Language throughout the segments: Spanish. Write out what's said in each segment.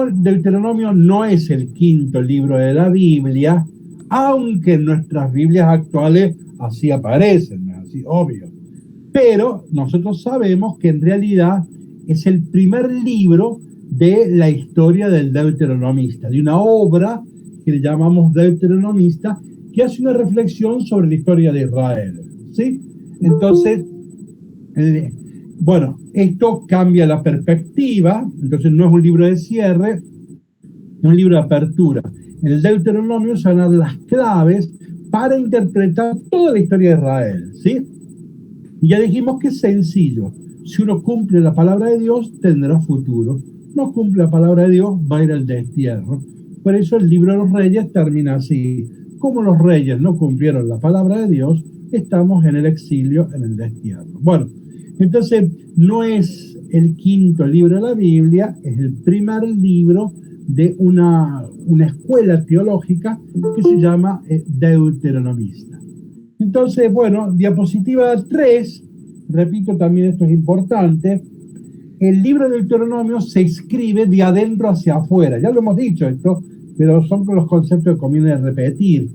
Deuteronomio no es el quinto libro de la Biblia, aunque en nuestras Biblias actuales así aparecen, ¿no? Así, obvio. Pero nosotros sabemos que en realidad es el primer libro de la historia del deuteronomista, de una obra que le llamamos deuteronomista, que hace una reflexión sobre la historia de Israel, ¿sí? Entonces, bueno, esto cambia la perspectiva, entonces no es un libro de cierre, es un libro de apertura. En el Deuteronomio se van a dar las claves para interpretar toda la historia de Israel, ¿sí? Y ya dijimos que es sencillo. Si uno cumple la palabra de Dios, tendrá futuro. No cumple la palabra de Dios, va a ir al destierro. Por eso el libro de los Reyes termina así. Como los reyes no cumplieron la palabra de Dios, estamos en el exilio, en el destierro. Bueno, entonces no es el quinto libro de la Biblia, es el primer libro de una escuela teológica que se llama deuteronomista. Entonces, bueno, diapositiva 3, repito también esto es importante, el libro de Deuteronomio se escribe de adentro hacia afuera, ya lo hemos dicho esto, pero son los conceptos que conviene repetir.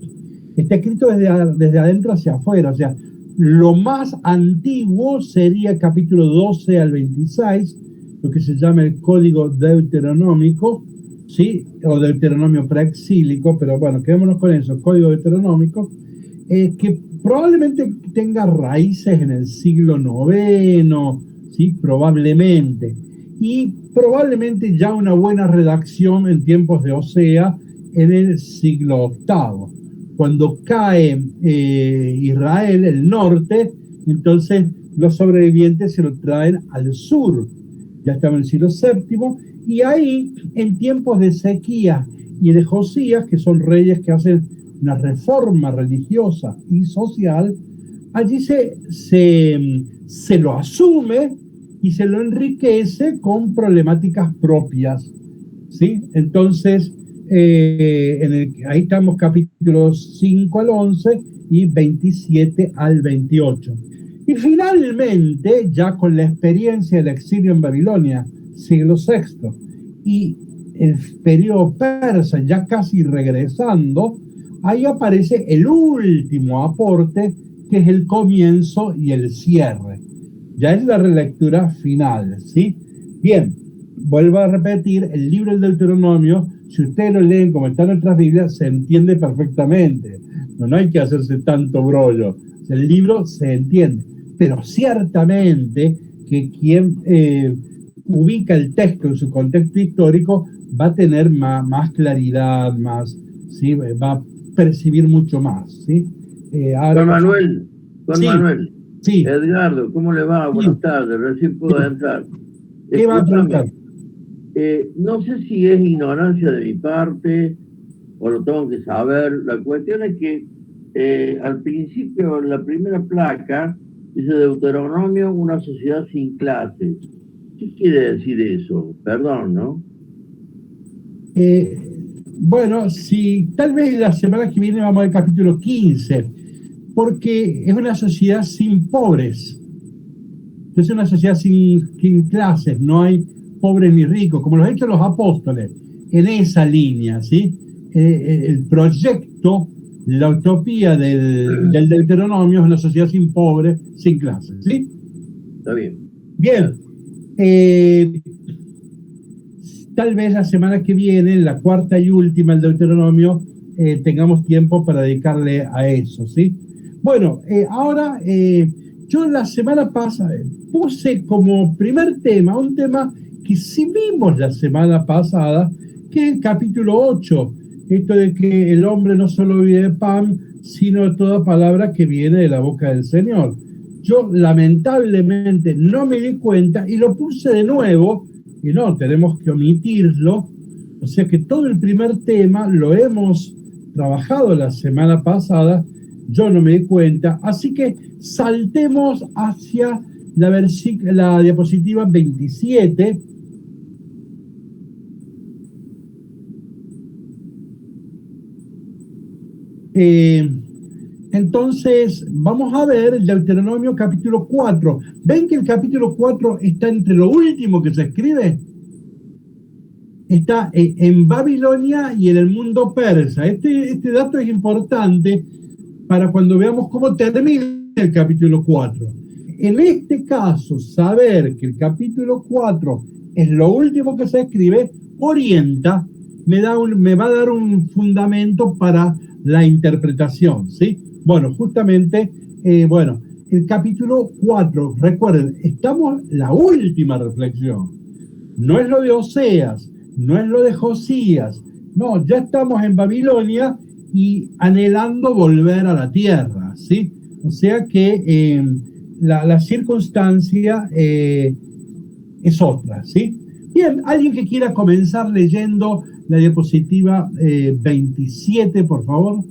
Está escrito desde adentro hacia afuera, o sea, lo más antiguo sería el capítulo 12 al 26, lo que se llama el Código Deuteronómico, ¿sí? O Deuteronomio preexílico, pero bueno, quedémonos con eso, Código Deuteronómico, que probablemente tenga raíces en el siglo IX, ¿sí? Probablemente. Y probablemente ya una buena redacción en tiempos de Osea en el siglo VIII. Cuando cae Israel, el norte, entonces los sobrevivientes se lo traen al sur. Ya estamos en el siglo VII, y ahí, en tiempos de sequía y de Josías, que son reyes que hacen una reforma religiosa y social, allí se lo asume y se lo enriquece con problemáticas propias, ¿sí? Entonces, ahí estamos capítulos 5 al 11 y 27 al 28. Y finalmente, ya con la experiencia del exilio en Babilonia, siglo VI, y el periodo persa ya casi regresando, ahí aparece el último aporte, que es el comienzo y el cierre. Ya es la relectura final, ¿sí? Bien, vuelvo a repetir, el libro del Deuteronomio, si ustedes lo leen como está en nuestras Biblias, se entiende perfectamente. No hay que hacerse tanto brollo. El libro se entiende. Pero ciertamente que quien ubica el texto en su contexto histórico va a tener más claridad, más, ¿sí? Va a percibir mucho más, ¿sí? Juan Manuel, Juan sí, Manuel, sí, Edgardo, ¿cómo le va? sí, Buenas tardes, recién puedo sí. entrar. ¿Qué va a preguntar? Escúchame, no sé si es ignorancia de mi parte o lo tengo que saber. La cuestión es que al principio, en la primera placa, dice Deuteronomio, una sociedad sin clases. ¿Qué quiere decir eso? Perdón, ¿no? Bueno, si tal vez la semana que viene vamos al capítulo 15, porque es una sociedad sin pobres, es una sociedad sin clases, no hay pobres ni ricos, como lo han hecho los apóstoles, en esa línea, ¿sí? El proyecto, la utopía del Deuteronomio es una sociedad sin pobres, sin clases, ¿sí? Está bien. Bien, Gracias. tal vez la semana que viene, la cuarta y última, el Deuteronomio, tengamos tiempo para dedicarle a eso, ¿sí? Bueno, ahora yo la semana pasada puse como primer tema, un tema que sí vimos la semana pasada, que es el capítulo 8, esto de que el hombre no solo vive de pan, sino de toda palabra que viene de la boca del Señor. Yo lamentablemente no me di cuenta y lo puse de nuevo, y no, tenemos que omitirlo, o sea que todo el primer tema lo hemos trabajado la semana pasada, yo no me di cuenta, así que saltemos hacia la diapositiva 27. Entonces, vamos a ver el Deuteronomio capítulo 4. ¿Ven que el capítulo 4 está entre lo último que se escribe? está en Babilonia y en el mundo persa. Este dato es importante para cuando veamos cómo termina el capítulo 4. En este caso, saber que el capítulo 4 es lo último que se escribe, orienta, me va a dar un fundamento para la interpretación, ¿sí? Bueno, justamente, el capítulo 4, recuerden, estamos en la última reflexión. No es lo de Oseas, no es lo de Josías, no, ya estamos en Babilonia y anhelando volver a la tierra, ¿sí? O sea que la circunstancia es otra, ¿sí? Bien, alguien que quiera comenzar leyendo la diapositiva 27, por favor.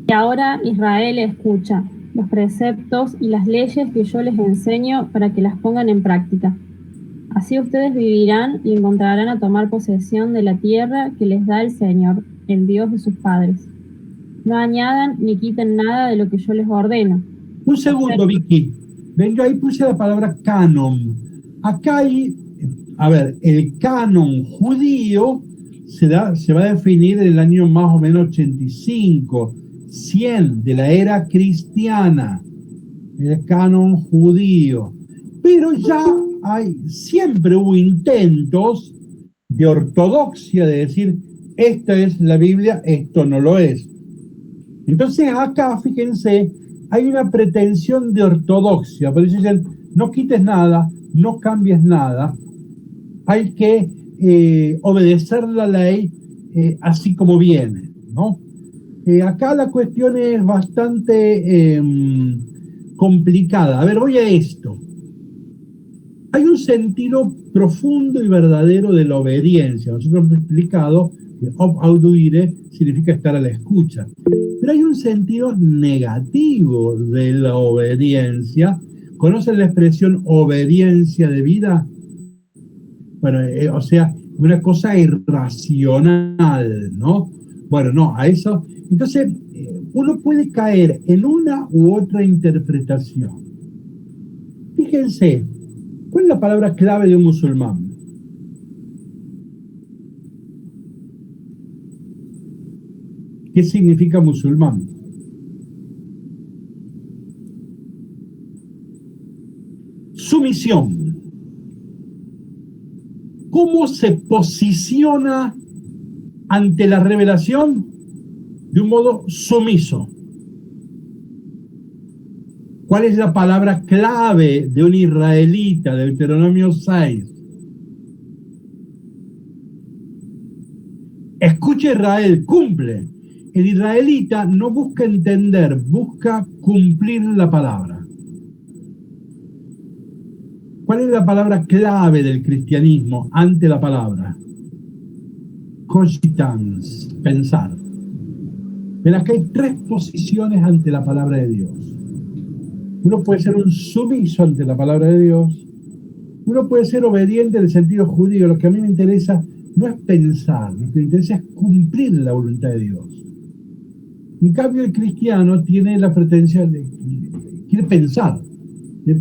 Y ahora Israel escucha los preceptos y las leyes que yo les enseño para que las pongan en práctica. Así ustedes vivirán y encontrarán a tomar posesión de la tierra que les da el Señor, el Dios de sus padres. No añadan ni quiten nada de lo que yo les ordeno. Un segundo, Vicky. Ven, yo ahí puse la palabra canon. Acá hay, a ver, el canon judío se va a definir en el año más o menos 85, 100 de la era cristiana. El canon judío. Pero ya siempre hubo intentos de ortodoxia, de decir, esta es la Biblia, esto no lo es. Entonces acá, fíjense, hay una pretensión de ortodoxia, por eso dicen, no quites nada, no cambies nada, hay que obedecer la ley así como viene, ¿no? Acá la cuestión es bastante complicada. A ver, voy a esto. Hay un sentido profundo y verdadero de la obediencia. Nosotros hemos explicado que audire significa estar a la escucha. Pero hay un sentido negativo de la obediencia. ¿Conocen la expresión obediencia de vida? Bueno, o sea, una cosa irracional, ¿no? Bueno, no, a eso. Entonces, uno puede caer en una u otra interpretación. Fíjense, ¿cuál es la palabra clave de un musulmán? ¿Qué significa musulmán? Sumisión. ¿Cómo se posiciona ante la revelación? De un modo sumiso. ¿Cuál es la palabra clave de un israelita de Deuteronomio 6? Escucha Israel, cumple. El israelita no busca entender, busca cumplir la palabra. ¿Cuál es la palabra clave del cristianismo ante la palabra? Cogitans, pensar. Verás que hay tres posiciones ante la palabra de Dios. Uno puede ser un sumiso ante la palabra de Dios. Uno puede ser obediente en el sentido judío. Lo que a mí me interesa no es pensar, lo que me interesa es cumplir la voluntad de Dios. En cambio, el cristiano tiene la pretensión de quiere pensar.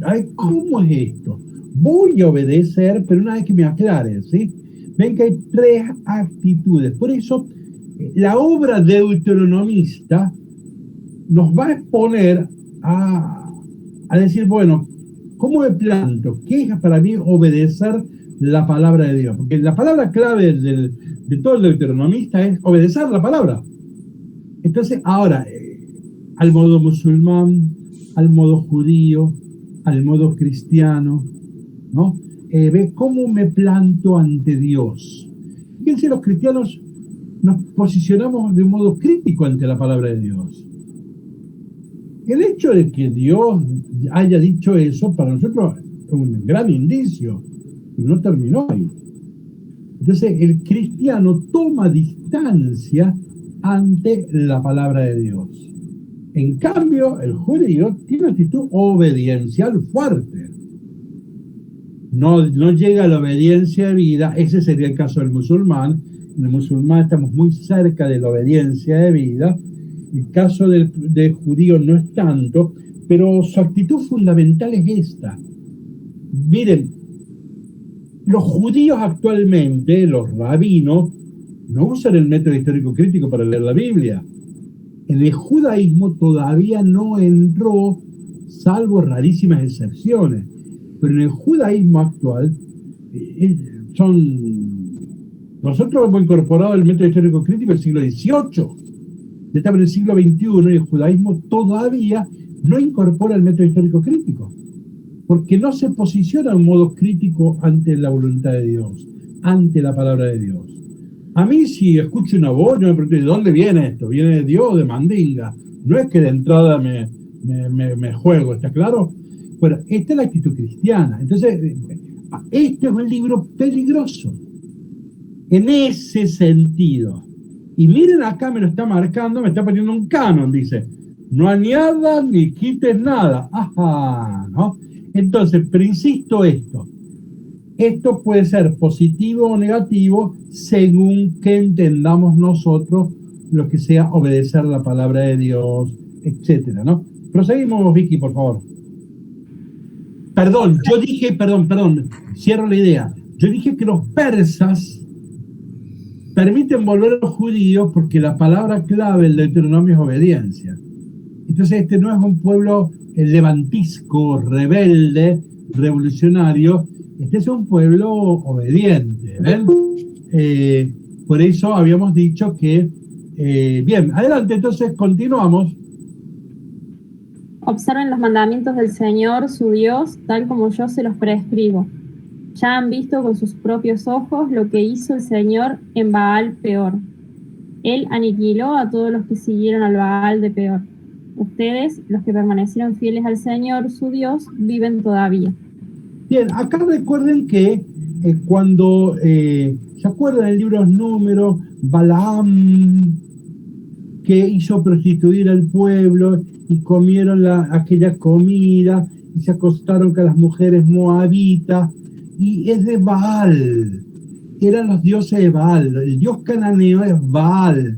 Ay, ¿cómo es esto? Voy a obedecer, pero una vez que me aclare, ¿sí? Ven que hay tres actitudes. Por eso, la obra deuteronomista nos va a exponer a decir, bueno, ¿cómo me planto? ¿Qué es para mí obedecer la palabra de Dios? Porque la palabra clave de todo el deuteronomista es obedecer la palabra. Entonces, ahora, al modo musulmán, al modo judío, al modo cristiano, ¿no? Ve cómo me planto ante Dios. Fíjense, los cristianos nos posicionamos de un modo crítico ante la palabra de Dios. El hecho de que Dios haya dicho eso, para nosotros es un gran indicio, pero no terminó ahí. Entonces, el cristiano toma distancia ante la palabra de Dios. En cambio, el judío tiene una actitud obediencial fuerte. No llega a la obediencia de vida. Ese sería el caso del musulmán. En el musulmán estamos muy cerca de la obediencia de vida. El caso del judío no es tanto, pero su actitud fundamental es esta. Miren, los judíos actualmente, los rabinos, no usan el método histórico crítico para leer la Biblia. En el judaísmo todavía no entró, salvo rarísimas excepciones. Pero en el judaísmo actual, nosotros hemos incorporado el método histórico crítico del siglo XVIII. Estamos en el siglo XXI y el judaísmo todavía no incorpora el método histórico crítico, porque no se posiciona de un modo crítico ante la voluntad de Dios, ante la palabra de Dios. A mí, si escucho una voz, yo me pregunto, ¿de dónde viene esto? ¿Viene de Dios o de mandinga? No es que de entrada me juego, ¿está claro? Bueno, esta es la actitud cristiana. Entonces, este es un libro peligroso en ese sentido. Y miren acá, me lo está marcando, me está poniendo un canon, dice, no añadas ni quites nada. Ajá, ¿no? Entonces, pero insisto esto puede ser positivo o negativo según que entendamos nosotros lo que sea obedecer la palabra de Dios, etcétera, ¿no? Proseguimos, Vicky, por favor. Perdón, cierro la idea. Yo dije que los persas permiten volver a los judíos porque la palabra clave del Deuteronomio es obediencia. Entonces este no es un pueblo levantisco, rebelde, revolucionario, este es un pueblo obediente, ¿ven? Por eso habíamos dicho que... bien, adelante, entonces continuamos. Observen los mandamientos del Señor, su Dios, tal como yo se los prescribo. Ya han visto con sus propios ojos lo que hizo el Señor en Baal Peor. Él aniquiló a todos los que siguieron al Baal de Peor. Ustedes, los que permanecieron fieles al Señor, su Dios, viven todavía. Bien, acá recuerden que cuando, ¿se acuerdan del libro de los Números? Balaam, que hizo prostituir al pueblo y comieron aquella comida y se acostaron con las mujeres moabitas, y es de Baal, eran los dioses de Baal, el dios cananeo es Baal,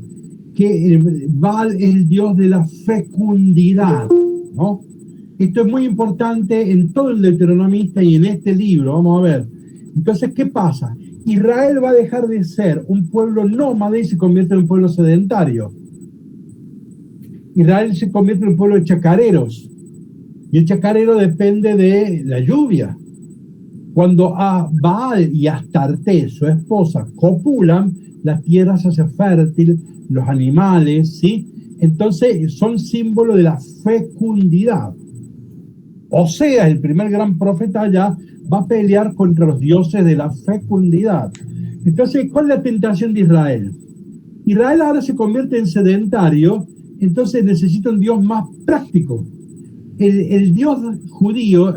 que Baal es el dios de la fecundidad, ¿no? Esto es muy importante en todo el Deuteronomista y en este libro, vamos a ver. Entonces, ¿qué pasa? Israel va a dejar de ser un pueblo nómade y se convierte en un pueblo sedentario. Israel se convierte en un pueblo de chacareros, y el chacarero depende de la lluvia. Cuando a Baal y Astarte, su esposa, copulan, la tierra se hace fértil, los animales, ¿sí? Entonces son símbolo de la fecundidad. Oseas, el primer gran profeta allá, va a pelear contra los dioses de la fecundidad. Entonces, ¿cuál es la tentación de Israel? Israel ahora se convierte en sedentario, entonces necesita un Dios más práctico. El Dios judío,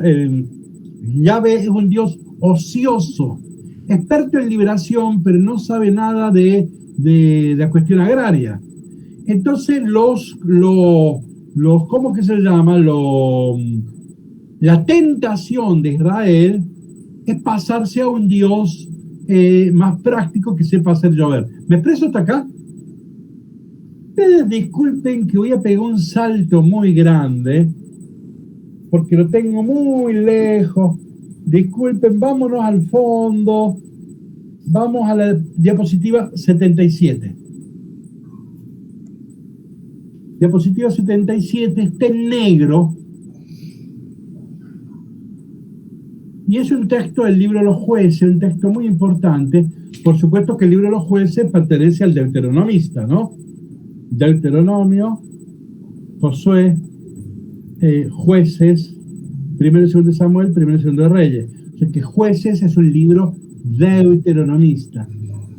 Yahvé, es un Dios ocioso, experto en liberación, pero no sabe nada de la cuestión agraria. Entonces ¿cómo que se llama? La tentación de Israel es pasarse a un Dios más práctico que sepa hacer llover. ¿Me expreso hasta acá? Ustedes disculpen que voy a pegar un salto muy grande, porque lo tengo muy lejos. Disculpen, vámonos al fondo. Vamos a la diapositiva 77. Diapositiva 77 está en negro. Y es un texto del libro de los Jueces, un texto muy importante. Por supuesto que el libro de los Jueces pertenece al deuteronomista, ¿no? Deuteronomio, Josué, Jueces, primero y segundo de Samuel, primero y segundo de Reyes. O sea que Jueces es un libro deuteronomista.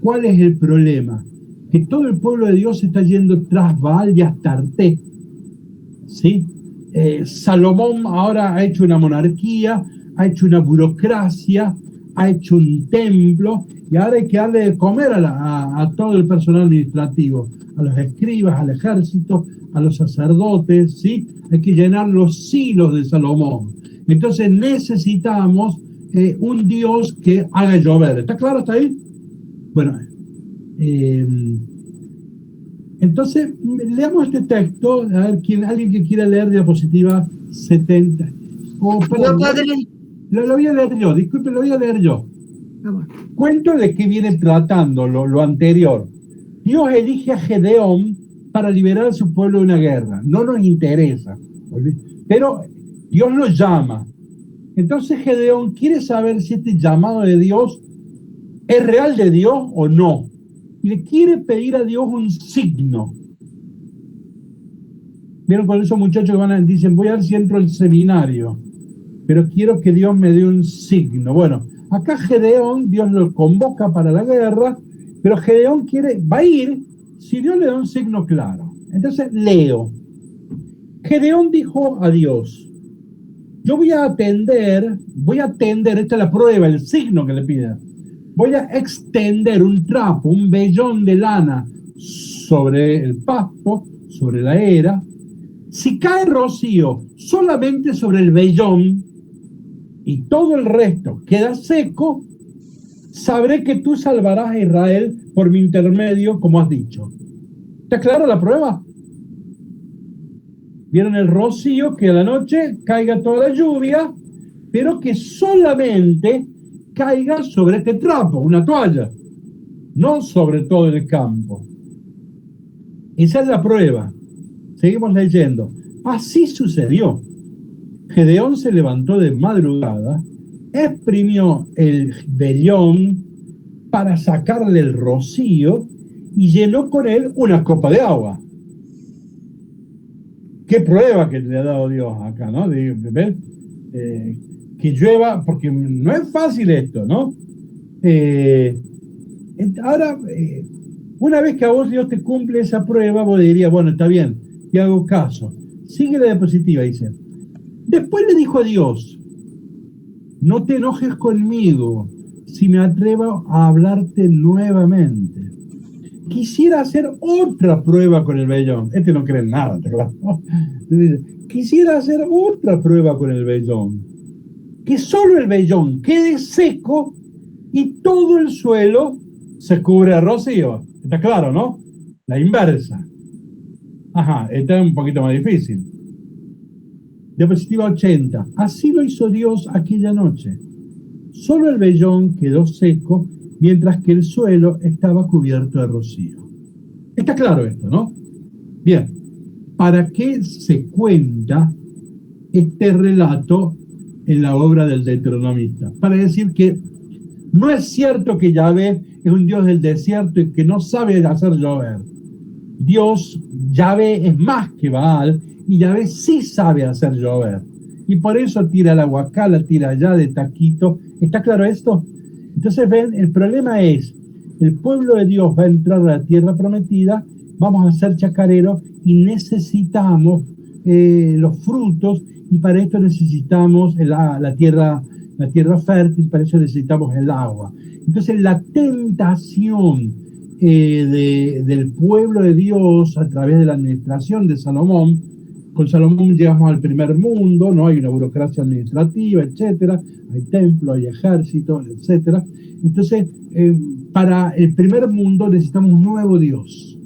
¿Cuál es el problema? Que todo el pueblo de Dios está yendo tras Baal y Astarte, ¿sí? Salomón ahora ha hecho una monarquía, ha hecho una burocracia, ha hecho un templo, y ahora hay que darle de comer a todo el personal administrativo, a los escribas, al ejército, a los sacerdotes, ¿sí? Hay que llenar los silos de Salomón. Entonces necesitamos un Dios que haga llover. ¿Está claro hasta ahí? Bueno, entonces leamos este texto, a ver, alguien que quiera leer diapositiva 70. Oh, perdón, No podré. lo voy a leer yo, disculpe, lo voy a leer yo. Vamos. Cuento de qué viene tratando lo anterior. Dios elige a Gedeón para liberar a su pueblo de una guerra. No nos interesa. Pero Dios lo llama. Entonces Gedeón quiere saber si este llamado de Dios es real de Dios o no. Y le quiere pedir a Dios un signo. Vieron con esos muchachos que dicen, voy a ver si entro al seminario, pero quiero que Dios me dé un signo. Bueno, acá Gedeón, Dios lo convoca para la guerra, pero Gedeón va a ir si Dios le da un signo claro. Entonces leo. Gedeón dijo a Dios, yo voy a atender, esta es la prueba, el signo que le pide. Voy a extender un trapo, un vellón de lana sobre el pasto, sobre la era. Si cae rocío solamente sobre el vellón y todo el resto queda seco, sabré que tú salvarás a Israel por mi intermedio, como has dicho. ¿Está clara la prueba? Vieron el rocío, que a la noche caiga toda la lluvia, pero que solamente caiga sobre este trapo, una toalla, no sobre todo el campo. Esa es la prueba. Seguimos leyendo. Así sucedió. Gedeón se levantó de madrugada, exprimió el vellón para sacarle el rocío y llenó con él una copa de agua. Qué prueba que le ha dado Dios acá, ¿no? Que llueva, porque no es fácil esto, ¿no? Ahora, una vez que a vos Dios te cumple esa prueba, vos dirías, bueno, está bien, te hago caso. Sigue la diapositiva, dice. Después le dijo a Dios, no te enojes conmigo si me atrevo a hablarte nuevamente. Quisiera hacer otra prueba con el vellón. Este no cree en nada, claro. Quisiera hacer otra prueba con el vellón. Que solo el vellón quede seco y todo el suelo se cubre de rocío. Está claro, ¿no? La inversa. Ajá, esta es un poquito más difícil. Diapositiva 80. Así lo hizo Dios aquella noche. Solo el vellón quedó seco, mientras que el suelo estaba cubierto de rocío. Está claro esto, ¿no? Bien, ¿para qué se cuenta este relato en la obra del Deuteronomista? Para decir que no es cierto que Yahvé es un Dios del desierto y que no sabe hacer llover. Dios, Yahvé, es más que Baal, y Yahvé sí sabe hacer llover. Y por eso tira el agua acá, la tira allá de taquito. ¿Está claro esto? Entonces, ven, el problema es, el pueblo de Dios va a entrar a la tierra prometida, vamos a ser chacareros y necesitamos los frutos, y para esto necesitamos la tierra fértil, para eso necesitamos el agua. Entonces, la tentación del pueblo de Dios a través de la administración de Salomón, con Salomón llegamos al primer mundo, ¿no? Hay una burocracia administrativa, etcétera, hay templo, hay ejército, etcétera. Entonces, para el primer mundo necesitamos un nuevo Dios,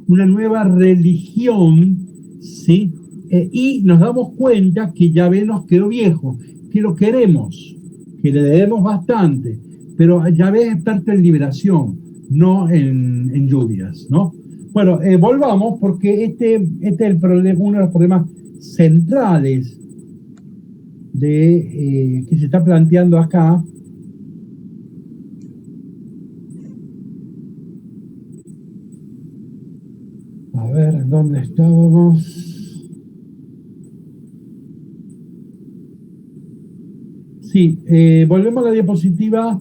una nueva religión, ¿sí? Y nos damos cuenta que Yahvé nos quedó viejo, que lo queremos, que le debemos bastante, pero Yahvé es experto en liberación, no en lluvias, ¿no? Bueno, volvamos, porque este es el problema, uno de los problemas centrales que se está planteando acá. A ver, ¿dónde estábamos? Sí, volvemos a la diapositiva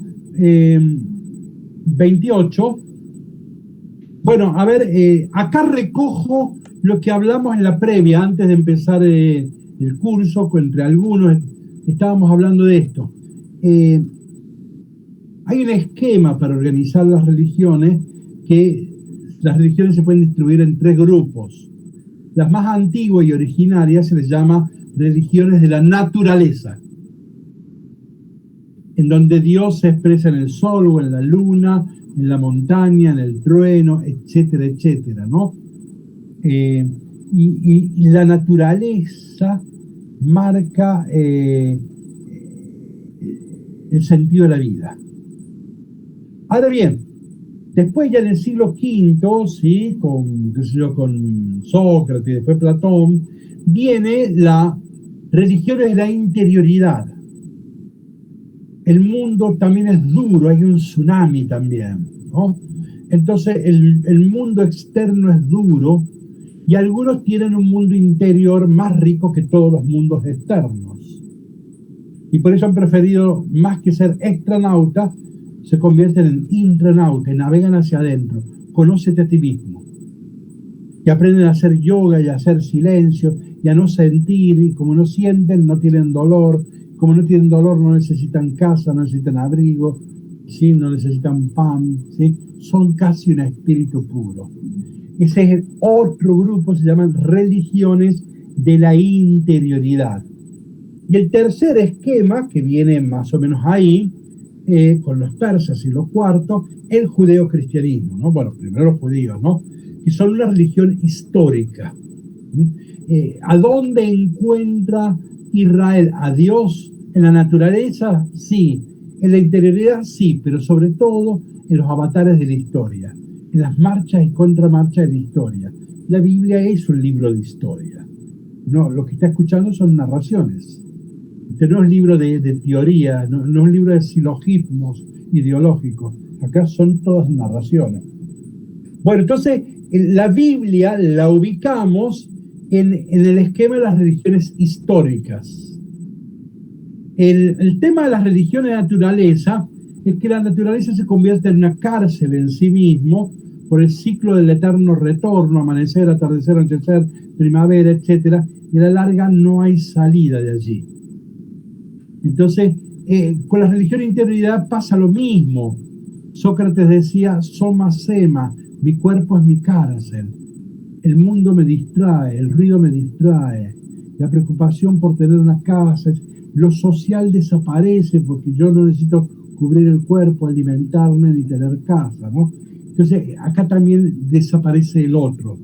28. Bueno, a ver, acá recojo lo que hablamos en la previa, antes de empezar el curso, entre algunos estábamos hablando de esto. Hay un esquema para organizar las religiones, que las religiones se pueden distribuir en 3 grupos. Las más antiguas y originarias se les llama religiones de la naturaleza, en donde Dios se expresa en el sol o en la luna, en la montaña, en el trueno, etcétera, etcétera, ¿no? Y la naturaleza marca el sentido de la vida. Ahora bien, después ya en el siglo V, ¿sí? con Sócrates, después Platón, viene la religión de la interioridad. El mundo también es duro, hay un tsunami también, ¿no? Entonces el mundo externo es duro y algunos tienen un mundo interior más rico que todos los mundos externos. Y por eso han preferido, más que ser extranautas, se convierten en intranautas, navegan hacia adentro. Conócete a ti mismo. Y aprenden a hacer yoga y a hacer silencio y a no sentir, y como no sienten, no tienen dolor. Como no tienen dolor, no necesitan casa, no necesitan abrigo, ¿sí? No necesitan pan, ¿sí? Son casi un espíritu puro. Ese es otro grupo, se llaman religiones de la interioridad. Y el tercer esquema, que viene más o menos ahí, con los persas y los cuartos, el judeocristianismo, ¿no? Bueno, primero los judíos, ¿no? Que son una religión histórica. ¿A dónde encuentra Israel a Dios? ¿En la naturaleza? Sí. ¿En la interioridad? Sí, pero sobre todo en los avatares de la historia, en las marchas y contramarchas de la historia. La Biblia es un libro de historia. No, lo que está escuchando son narraciones. Este no es libro de teoría, no es un libro de silogismos ideológicos. Acá son todas narraciones. Bueno, entonces la Biblia la ubicamos en el esquema de las religiones históricas. El tema de las religiones de naturaleza es que la naturaleza se convierte en una cárcel en sí mismo por el ciclo del eterno retorno, amanecer, atardecer, anochecer, primavera, etc. Y a la larga no hay salida de allí. Entonces, con la religión de interioridad pasa lo mismo. Sócrates decía, soma sema, mi cuerpo es mi cárcel. El mundo me distrae, el ruido me distrae, la preocupación por tener una casa, lo social desaparece porque yo no necesito cubrir el cuerpo, alimentarme ni tener casa, ¿no? Entonces, acá también desaparece el otro.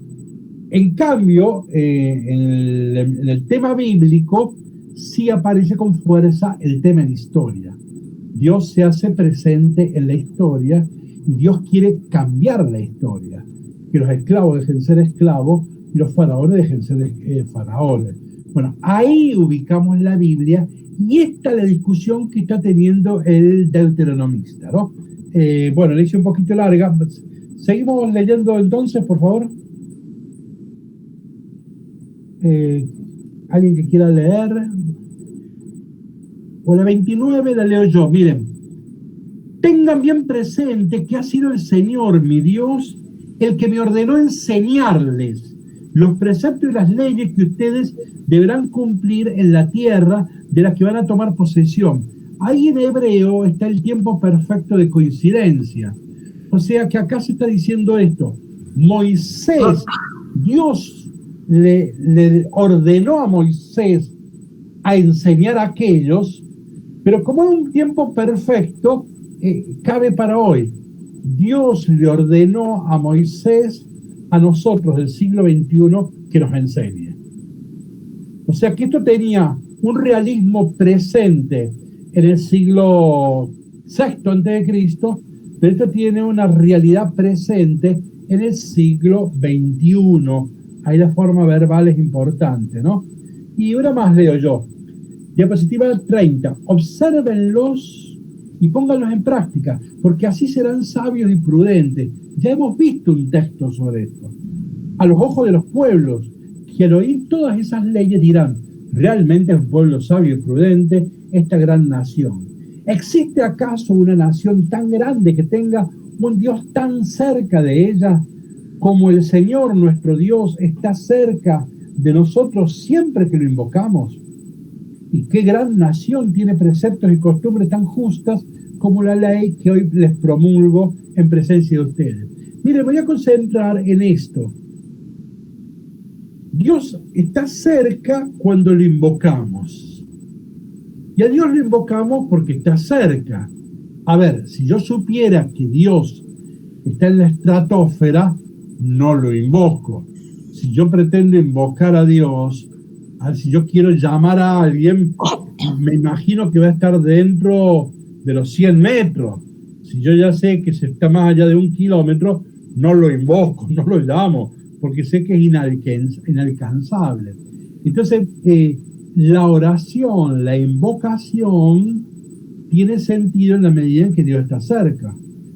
En cambio, en el tema bíblico, sí aparece con fuerza el tema de historia. Dios se hace presente en la historia y Dios quiere cambiar la historia. Que los esclavos dejen ser esclavos y los faraones dejen ser faraones. Bueno, ahí ubicamos la Biblia y esta es la discusión que está teniendo el deuteronomista, ¿no? Bueno, le hice un poquito larga. Seguimos leyendo entonces, por favor. ¿Alguien que quiera leer? O la 29 la leo yo, miren. Tengan bien presente que ha sido el Señor, mi Dios, el que me ordenó enseñarles los preceptos y las leyes que ustedes deberán cumplir en la tierra de la que van a tomar posesión. Ahí en hebreo está el tiempo perfecto de coincidencia. O sea que acá se está diciendo esto. Moisés, Dios le ordenó a Moisés a enseñar a aquellos, pero como es un tiempo perfecto, cabe para hoy. Dios le ordenó a Moisés, a nosotros del siglo XXI, que nos enseñe. O sea que esto tenía un realismo presente en el siglo VI a.C., pero esto tiene una realidad presente en el siglo XXI. Ahí la forma verbal es importante, ¿no? Y una más leo yo. Diapositiva 30. Obsérvenlos y pónganlos en práctica, porque así serán sabios y prudentes. Ya hemos visto un texto sobre esto. A los ojos de los pueblos, que al oír todas esas leyes dirán, realmente es un pueblo sabio y prudente esta gran nación. ¿Existe acaso una nación tan grande que tenga un Dios tan cerca de ella como el Señor nuestro Dios está cerca de nosotros siempre que lo invocamos? ¿Y qué gran nación tiene preceptos y costumbres tan justas como la ley que hoy les promulgo en presencia de ustedes? Mire, voy a concentrar en esto. Dios está cerca cuando lo invocamos. Y a Dios lo invocamos porque está cerca. A ver, si yo supiera que Dios está en la estratosfera, no lo invoco. Si yo pretendo invocar a Dios Si yo quiero llamar a alguien, me imagino que va a estar dentro de los 100 metros. Si yo ya sé que se está más allá de 1 kilómetro, no lo invoco, no lo llamo, porque sé que es inalcanzable. Entonces, la oración, la invocación, tiene sentido en la medida en que Dios está cerca.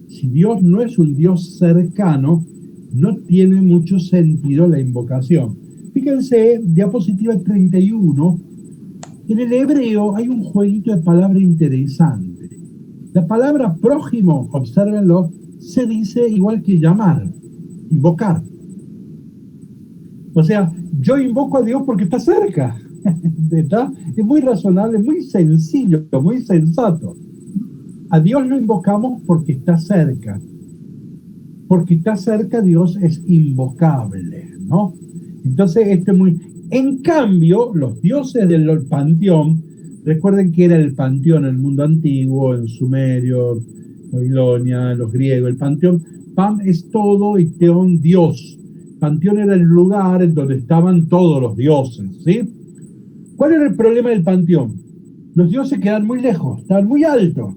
Si Dios no es un Dios cercano, no tiene mucho sentido la invocación. Fíjense, diapositiva 31, en el hebreo hay un jueguito de palabra interesante. La palabra prójimo, obsérvenlo, se dice igual que llamar, invocar. O sea, yo invoco a Dios porque está cerca. ¿Está? Es muy razonable, muy sencillo, muy sensato. A Dios lo invocamos porque está cerca. Porque está cerca, Dios es invocable, ¿no? Entonces, esto es muy... En cambio, los dioses del panteón, recuerden que era el panteón en el mundo antiguo, en Sumerio, Babilonia, los griegos, el panteón, Pam es todo y Teón Dios. Panteón era el lugar en donde estaban todos los dioses, ¿sí? ¿Cuál era el problema del panteón? Los dioses quedan muy lejos, estaban muy altos.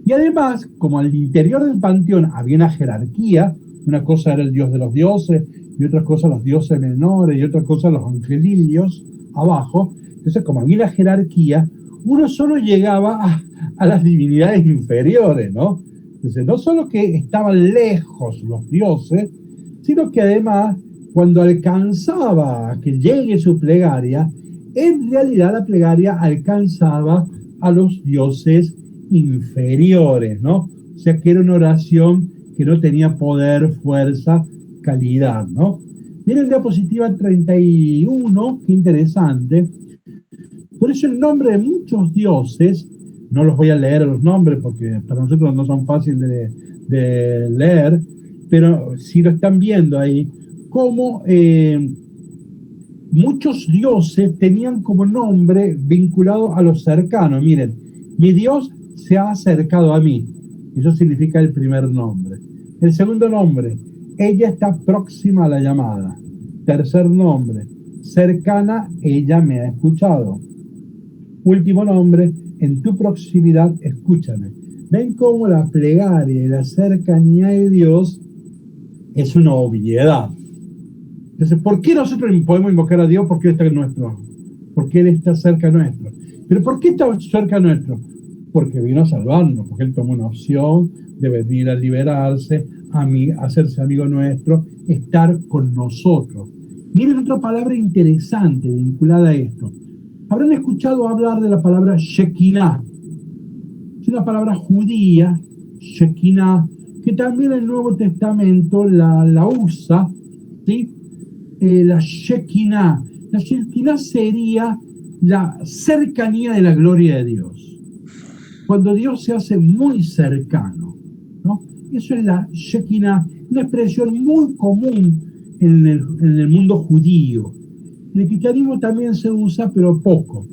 Y además, como al interior del panteón había una jerarquía, una cosa era el dios de los dioses, y otra cosa los dioses menores, y otra cosa los angelillos abajo. Entonces, como había una jerarquía, uno solo llegaba a las divinidades inferiores, ¿no? Entonces, no solo que estaban lejos los dioses, sino que además, cuando alcanzaba a que llegue su plegaria, en realidad la plegaria alcanzaba a los dioses inferiores, ¿no? O sea que era una oración que no tenía poder, fuerza, calidad, ¿no? Miren diapositiva 31, qué interesante. Por eso el nombre de muchos dioses, no los voy a leer los nombres porque para nosotros no son fáciles de leer, pero si lo están viendo ahí, como muchos dioses tenían como nombre vinculado a los cercanos. Miren, mi Dios se ha acercado a mí. Eso significa el primer nombre. El segundo nombre, ella está próxima a la llamada. Tercer nombre, cercana, ella me ha escuchado. Último nombre, en tu proximidad, escúchame. ¿Ven cómo la plegaria y la cercanía de Dios es una obviedad? Entonces, ¿por qué nosotros podemos invocar a Dios? Porque Él está nuestro. Porque Él está cerca nuestro. ¿Pero por qué está cerca nuestro? Porque vino a salvarnos, porque Él tomó una opción de venir a liberarse, a hacerse amigo nuestro, estar con nosotros. Miren otra palabra interesante vinculada a esto. Habrán escuchado hablar de la palabra Shekinah. Es una palabra judía, Shekinah, que también el Nuevo Testamento la usa, ¿sí? La Shekinah. La Shekinah sería la cercanía de la gloria de Dios. Cuando Dios se hace muy cercano, ¿no? Eso es la Shekinah, una expresión muy común en el mundo judío. En el cristianismo también se usa, pero poco.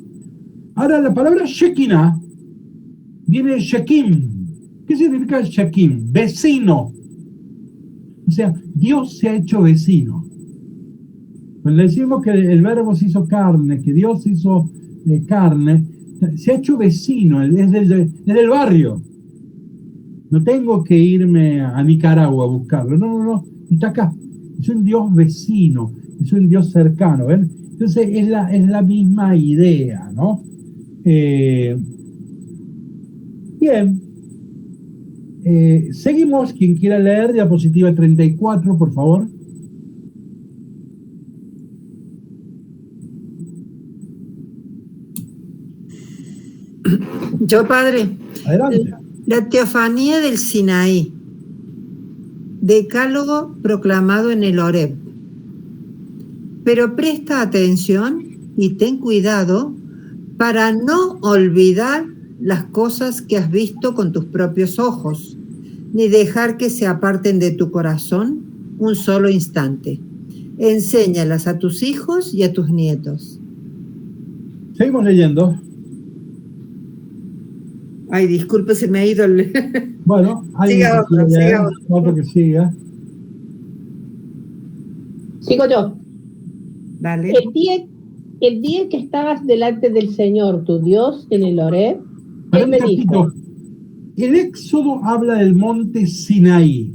Ahora, la palabra Shekinah viene de Shekim. ¿Qué significa Shekim? Vecino. O sea, Dios se ha hecho vecino. Cuando decimos que el verbo se hizo carne, que Dios se hizo carne, se ha hecho vecino, es del barrio. No tengo que irme a Nicaragua a buscarlo, no, está acá. Es un Dios vecino, es un Dios cercano, ¿ven? Entonces es la misma idea, ¿no? Bien. Seguimos, quien quiera leer, diapositiva 34, por favor. Yo, padre. Adelante. La teofanía del Sinaí. Decálogo proclamado en el Horeb. Pero presta atención y ten cuidado para no olvidar las cosas que has visto con tus propios ojos, ni dejar que se aparten de tu corazón un solo instante. Enséñalas a tus hijos y a tus nietos. Seguimos leyendo. Ay, disculpe, se me ha ido el... Bueno, siga otro que siga. Sigo yo. Dale. El pie el día que estabas delante del Señor, tu Dios, en el Horeb, Él me dijo... El Éxodo habla del monte Sinaí.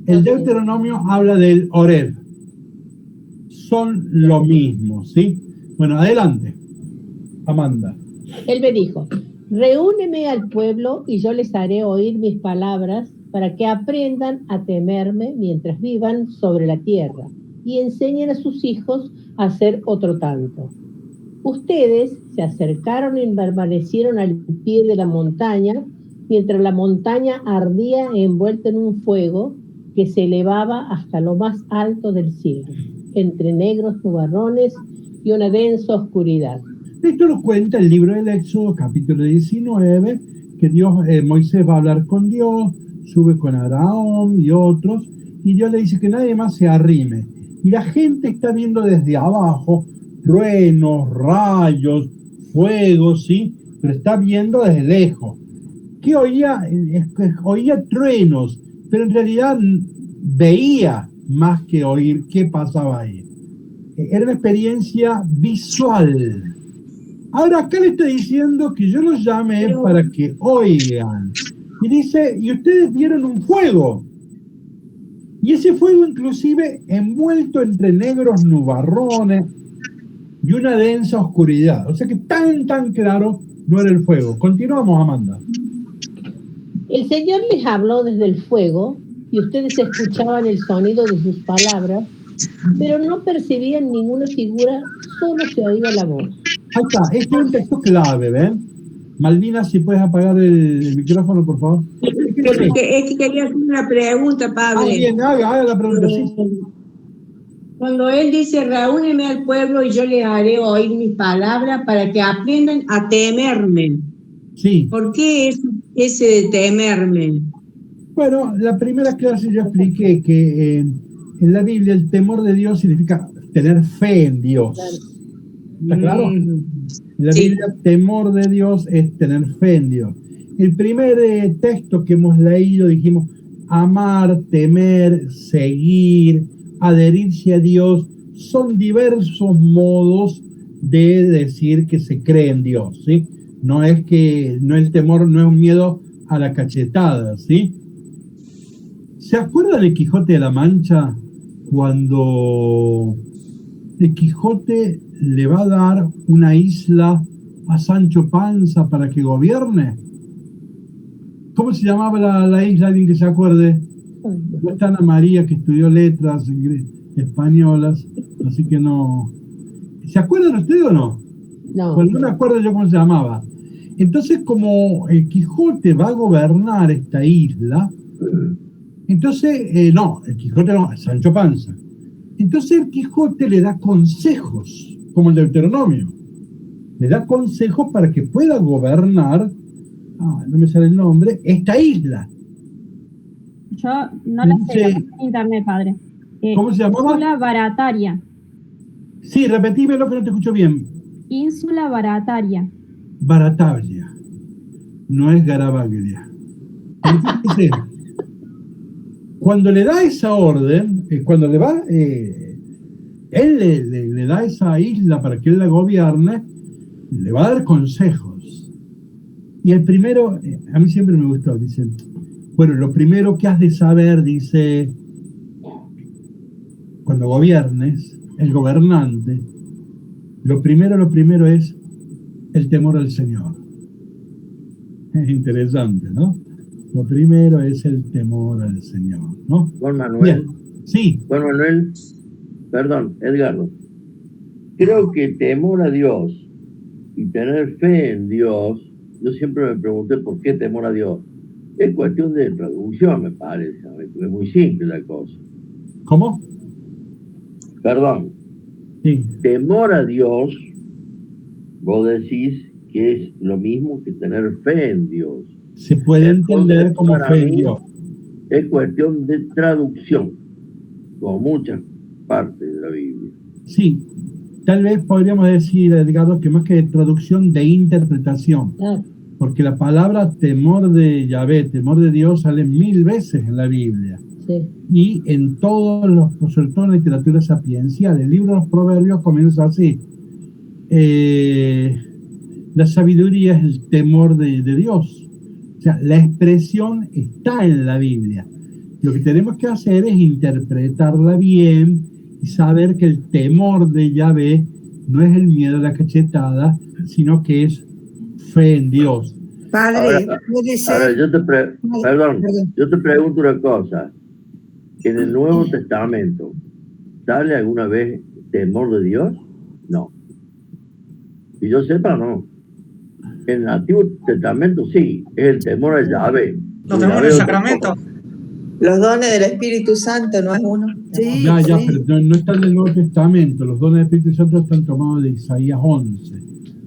El Deuteronomio habla del Horeb. Son lo mismo, ¿sí? Bueno, adelante, Amanda. Él me dijo, reúneme al pueblo y yo les haré oír mis palabras para que aprendan a temerme mientras vivan sobre la tierra y enseñen a sus hijos a hacer otro tanto. Ustedes se acercaron y permanecieron al pie de la montaña mientras la montaña ardía envuelta en un fuego que se elevaba hasta lo más alto del cielo, entre negros nubarrones y una densa oscuridad. Esto lo cuenta el libro del Éxodo, capítulo 19, que Moisés va a hablar con Dios, sube con Aarón y otros, y Dios le dice que nadie más se arrime. Y la gente está viendo desde abajo truenos, rayos, fuegos, ¿sí? Pero está viendo desde lejos. ¿Qué oía? Oía truenos, pero en realidad veía más que oír qué pasaba ahí. Era una experiencia visual. Ahora acá le estoy diciendo que yo los llamé para que oigan. Y dice, y ustedes vieron un fuego. Y ese fuego inclusive envuelto entre negros nubarrones y una densa oscuridad. O sea que tan claro no era el fuego. Continuamos, Amanda. El Señor les habló desde el fuego y ustedes escuchaban el sonido de sus palabras, pero no percibían ninguna figura, solo se oía la voz. Ahí está, este es un texto clave, ¿ven? Malvina, si puedes apagar el micrófono, por favor. Es que quería hacer una pregunta, padre. Bien, haga la pregunta, sí. Cuando él dice, reúneme al pueblo y yo les haré oír mis palabras para que aprendan a temerme. Sí. ¿Por qué ese de temerme? Bueno, la primera clase yo expliqué que en la Biblia el temor de Dios significa tener fe en Dios. ¿Está claro? En la Biblia, temor de Dios es tener fe en Dios. El primer texto que hemos leído dijimos, amar, temer, seguir, adherirse a Dios, son diversos modos de decir que se cree en Dios, ¿sí? No es el temor, no es un miedo a la cachetada, ¿sí? ¿Se acuerda de Quijote de la Mancha cuando el Quijote le va a dar una isla a Sancho Panza para que gobierne? ¿Cómo se llamaba la isla? ¿Alguien que se acuerde? No está Ana María, que estudió letras españolas, así que no. ¿Se acuerdan ustedes o no? No. Pues no me acuerdo yo cómo se llamaba. Entonces, como el Quijote va a gobernar esta isla, entonces, el Quijote no, Sancho Panza. Entonces el Quijote le da consejos, como el Deuteronomio. Le da consejos para que pueda gobernar, no me sale el nombre, esta isla. Yo no la sé, en internet, padre. ¿Cómo se llamaba? Ínsula Barataria. Sí, repetímelo que no te escucho bien. Ínsula Barataria. Barataria. No es Garabaglia. Entonces, cuando le da esa orden, cuando le va, él le da esa isla para que él la gobierne, le va a dar consejos. Y el primero, a mí siempre me gustó, dicen, bueno, lo primero que has de saber, dice, cuando gobiernes, el gobernante, lo primero es el temor al Señor. Es interesante, ¿no? Lo primero es el temor al Señor, ¿no? Juan Manuel. Bien. Sí. Juan Manuel, perdón, Edgardo. Creo que temor a Dios y tener fe en Dios, yo siempre me pregunté por qué temor a Dios. Es cuestión de traducción, me parece. Es muy simple la cosa. ¿Cómo? Perdón. Sí. Temor a Dios, vos decís que es lo mismo que tener fe en Dios. Se puede entender como fe en Dios. Es cuestión de traducción, como muchas partes de la Biblia. Sí, tal vez podríamos decir, Edgardo, que más que de traducción, de interpretación. Porque la palabra temor de Yahvé, temor de Dios, sale 1000 veces en la Biblia. Sí. Y en todos los, sobre todo en la literatura sapiencial, el libro de los Proverbios comienza así. la sabiduría es el temor de Dios. O sea, la expresión está en la Biblia. Lo que tenemos que hacer es interpretarla bien y saber que el temor de Yahvé no es el miedo a la cachetada, sino que es fe en Dios. Padre, Ahora, puede ahora ser. perdón, yo te pregunto una cosa. ¿En el Nuevo Testamento sale alguna vez temor de Dios? No. Y yo sepa, no. En el Antiguo Testamento sí, es el temor a Yahvé. Lo tenemos en el sacramento. Los dones del Espíritu Santo, ¿no es uno? Sí, Ya, sí. pero no están en el Nuevo Testamento. Los dones del Espíritu Santo están tomados de Isaías 11.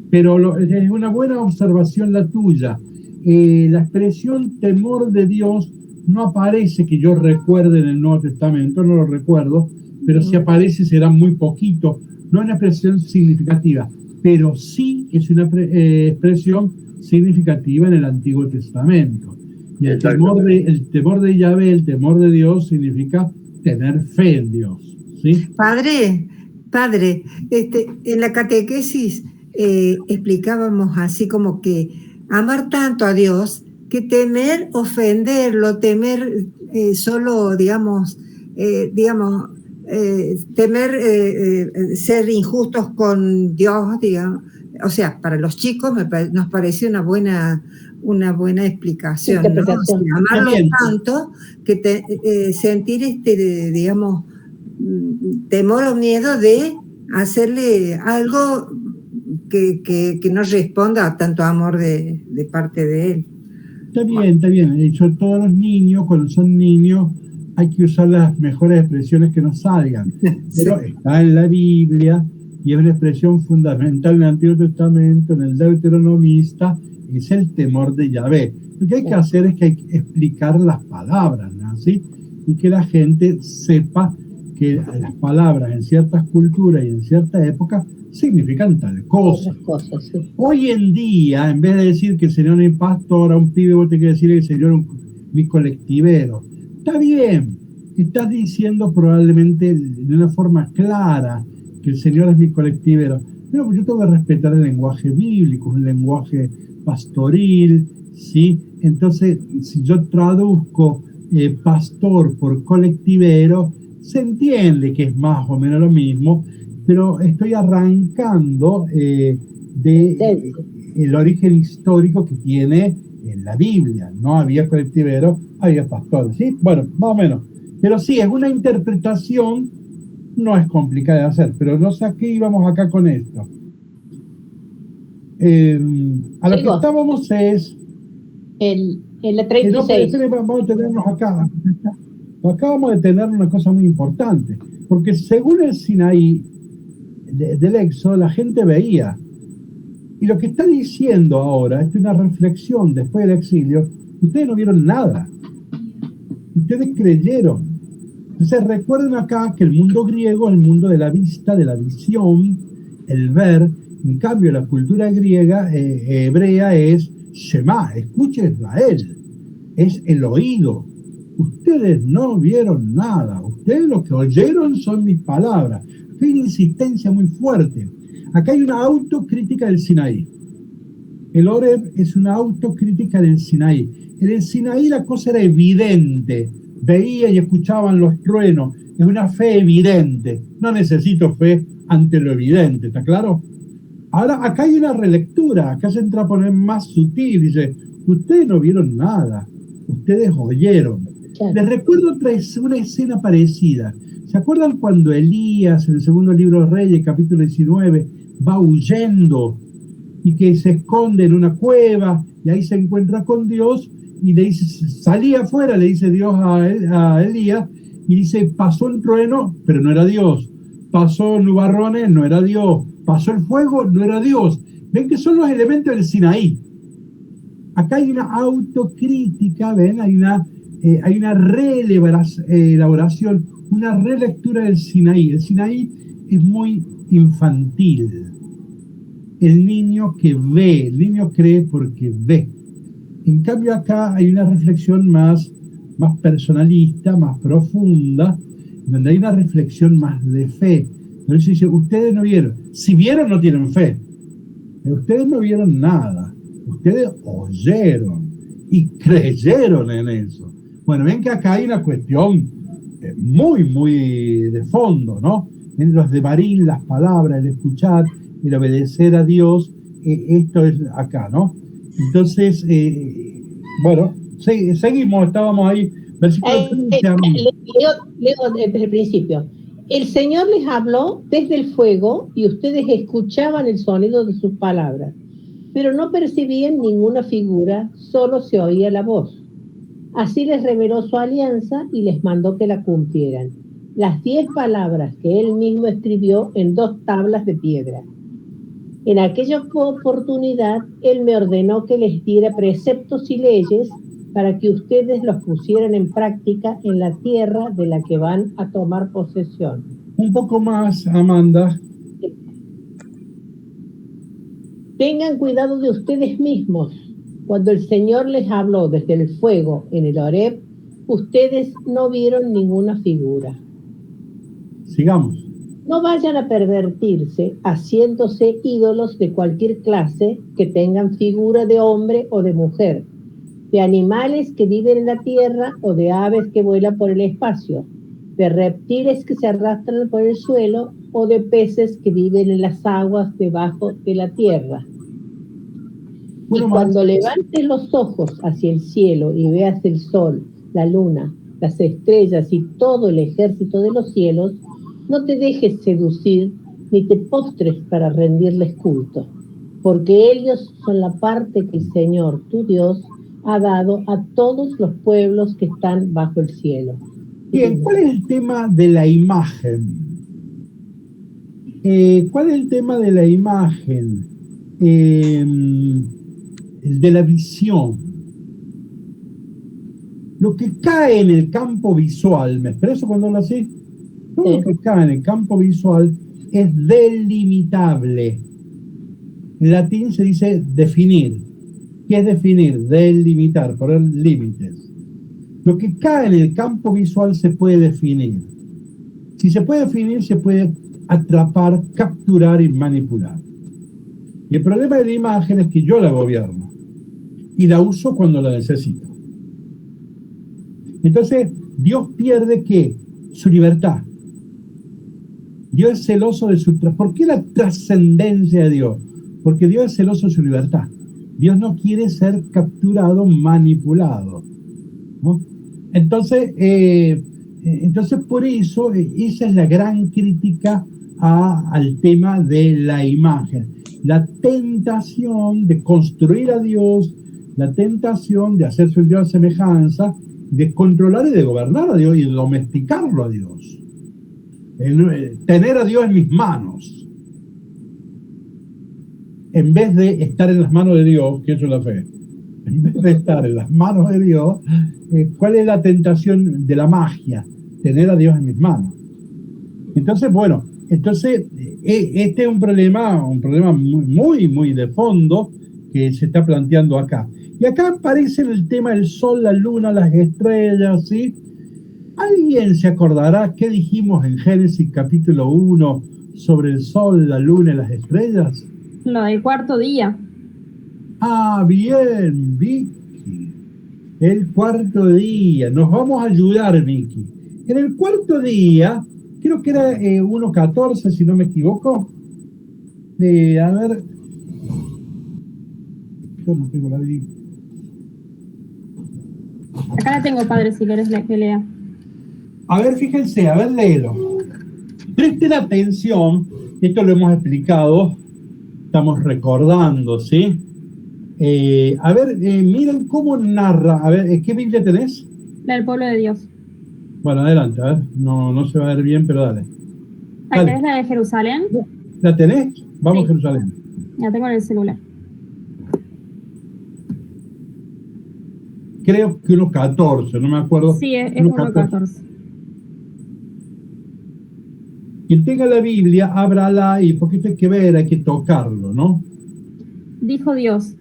Pero es una buena observación la tuya. La expresión temor de Dios no aparece que yo recuerde en el Nuevo Testamento, no lo recuerdo, pero si aparece será muy poquito. No es una expresión significativa, pero sí es una expresión significativa en el Antiguo Testamento. Y el temor de Yahvé, el temor de Dios, significa tener fe en Dios, ¿sí? Padre, en la catequesis explicábamos así como que amar tanto a Dios que temer ofenderlo, temer solo, temer ser injustos con Dios, digamos. O sea, para los chicos nos parece una buena explicación, ¿no? O sea, amarlo tanto que sentir temor o miedo de hacerle algo que no responda a tanto amor de parte de él. Está bien. De hecho, todos los niños, cuando son niños, hay que usar las mejores expresiones que nos salgan. Pero está en la Biblia y es una expresión fundamental en el Antiguo Testamento, en el Deuteronomista, es el temor de Yahvé. Lo que hay que hacer es que hay que explicar las palabras, ¿no? ¿Sí? Y que la gente sepa que las palabras en ciertas culturas y en cierta época significan tal cosa. Sí. Hoy en día, en vez de decir que el Señor es mi pastor, a un pibe vos te querés decir que el Señor es mi colectivero. Está bien, estás diciendo probablemente de una forma clara que el Señor es mi colectivero. Pero yo tengo que respetar el lenguaje bíblico, el lenguaje pastoril, ¿sí? Entonces, si yo traduzco pastor por colectivero, se entiende que es más o menos lo mismo, pero estoy arrancando el origen histórico que tiene en la Biblia. No había colectivero, había pastores, ¿sí? Bueno, más o menos. Pero sí, es una interpretación, no es complicada de hacer, pero no sé a qué íbamos acá con esto. A lo que estábamos es... En la 36. Vamos a tenernos acá. Acá vamos a detener una cosa muy importante, porque según el Sinaí del Éxodo, la gente veía. Y lo que está diciendo ahora es una reflexión después del exilio. Ustedes no vieron nada. Ustedes creyeron. Entonces recuerden acá que el mundo griego es el mundo de la vista, de la visión, el ver. En cambio, la cultura griega, hebrea, es Shema, escuche Israel. Es el oído. Ustedes no vieron nada. Ustedes lo que oyeron son mis palabras. Hay una insistencia muy fuerte. Acá hay una autocrítica del Sinaí. El Oreb es una autocrítica del Sinaí. En el Sinaí la cosa era evidente. Veía y escuchaban los truenos. Es una fe evidente. No necesito fe ante lo evidente, ¿está claro? Ahora, acá hay una relectura. Acá se entra a poner más sutil. Dice, ustedes no vieron nada. Ustedes oyeron. Les recuerdo una escena parecida. ¿Se acuerdan cuando Elías, en el segundo libro de Reyes, capítulo 19, va huyendo y que se esconde en una cueva y ahí se encuentra con Dios y le dice, salí afuera, le dice Dios a Elías, y dice, pasó el trueno, pero no era Dios. Pasó nubarrones, no era Dios. Pasó el fuego, no era Dios. Ven que son los elementos del Sinaí. Acá hay una autocrítica, ven, hay una reelaboración, una relectura del Sinaí. El Sinaí es muy infantil. El niño que ve, el niño cree porque ve. En cambio acá hay una reflexión más personalista, más profunda, donde hay una reflexión más de fe. Entonces dice, ustedes no vieron. Si vieron, no tienen fe. Ustedes no vieron nada. Ustedes oyeron y creyeron en eso. Bueno, ven que acá hay una cuestión muy, muy de fondo, ¿no? En los de Marín, las palabras, el escuchar, el obedecer a Dios, esto es acá, ¿no? Entonces, bueno, seguimos, estábamos ahí, versículo 13. Leo desde el principio. El Señor les habló desde el fuego y ustedes escuchaban el sonido de sus palabras, pero no percibían ninguna figura, solo se oía la voz. Así les reveló su alianza y les mandó que la cumplieran. Las 10 palabras que él mismo escribió en 2 tablas de piedra. En aquella oportunidad, él me ordenó que les diera preceptos y leyes para que ustedes los pusieran en práctica en la tierra de la que van a tomar posesión. Un poco más, Amanda. Tengan cuidado de ustedes mismos. Cuando el Señor les habló desde el fuego en el Horeb, ustedes no vieron ninguna figura. Sigamos. No vayan a pervertirse haciéndose ídolos de cualquier clase que tengan figura de hombre o de mujer, de animales que viven en la tierra o de aves que vuelan por el espacio, de reptiles que se arrastran por el suelo o de peces que viven en las aguas debajo de la tierra. Y cuando levantes los ojos hacia el cielo y veas el sol, la luna, las estrellas y todo el ejército de los cielos, no te dejes seducir ni te postres para rendirles culto, porque ellos son la parte que el Señor, tu Dios, ha dado a todos los pueblos que están bajo el cielo. Bien, ¿cuál es el tema de la imagen? ¿Cuál es el tema de la imagen? De la visión. Lo que cae en el campo visual, ¿me expreso cuando hablo así? Todo lo que cae en el campo visual es delimitable. En latín se dice definir. ¿Qué es definir? Delimitar, poner límites. Lo que cae en el campo visual se puede definir. Si se puede definir, se puede atrapar, capturar y manipular. Y el problema de la imagen es que yo la gobierno y la uso cuando la necesito. Entonces, Dios pierde ¿qué? Su libertad. Dios es celoso de su... ¿Por qué la trascendencia de Dios? Porque Dios es celoso de su libertad. Dios no quiere ser capturado, manipulado, ¿no? Entonces, por eso, esa es la gran crítica al tema de la imagen. La tentación de construir a Dios, la tentación de hacerse un Dios a semejanza, de controlar y de gobernar a Dios y de domesticarlo a Dios. Tener a Dios en mis manos, en vez de estar en las manos de Dios, que eso es la fe. En vez de estar en las manos de Dios, ¿cuál es la tentación de la magia? Tener a Dios en mis manos. Entonces, bueno, este es un problema muy, muy de fondo que se está planteando acá. Y acá aparece el tema del sol, la luna, las estrellas, ¿sí? ¿Alguien se acordará qué dijimos en Génesis capítulo 1 sobre el sol, la luna y las estrellas? Lo del cuarto día. Ah, bien, Vicky. El cuarto día. Nos vamos a ayudar, Vicky. En el cuarto día, creo que era 1.14, si no me equivoco. A ver. Yo no tengo la Biblia. Acá la tengo, padre, si querés que lea. A ver, fíjense, a ver, léelo. Presten atención, esto lo hemos explicado, estamos recordando, ¿sí? A ver, miren cómo narra. A ver, ¿qué Biblia tenés? La del pueblo de Dios. Bueno, adelante, a ver. No se va a ver bien, pero dale. Acá es la de Jerusalén. ¿La tenés? Vamos Sí. a Jerusalén. La tengo en el celular. Creo que 1.14, no me acuerdo. Sí, es 1.14. Quien tenga la Biblia, ábrala y porque esto hay que ver, hay que tocarlo, ¿no? Dijo Dios: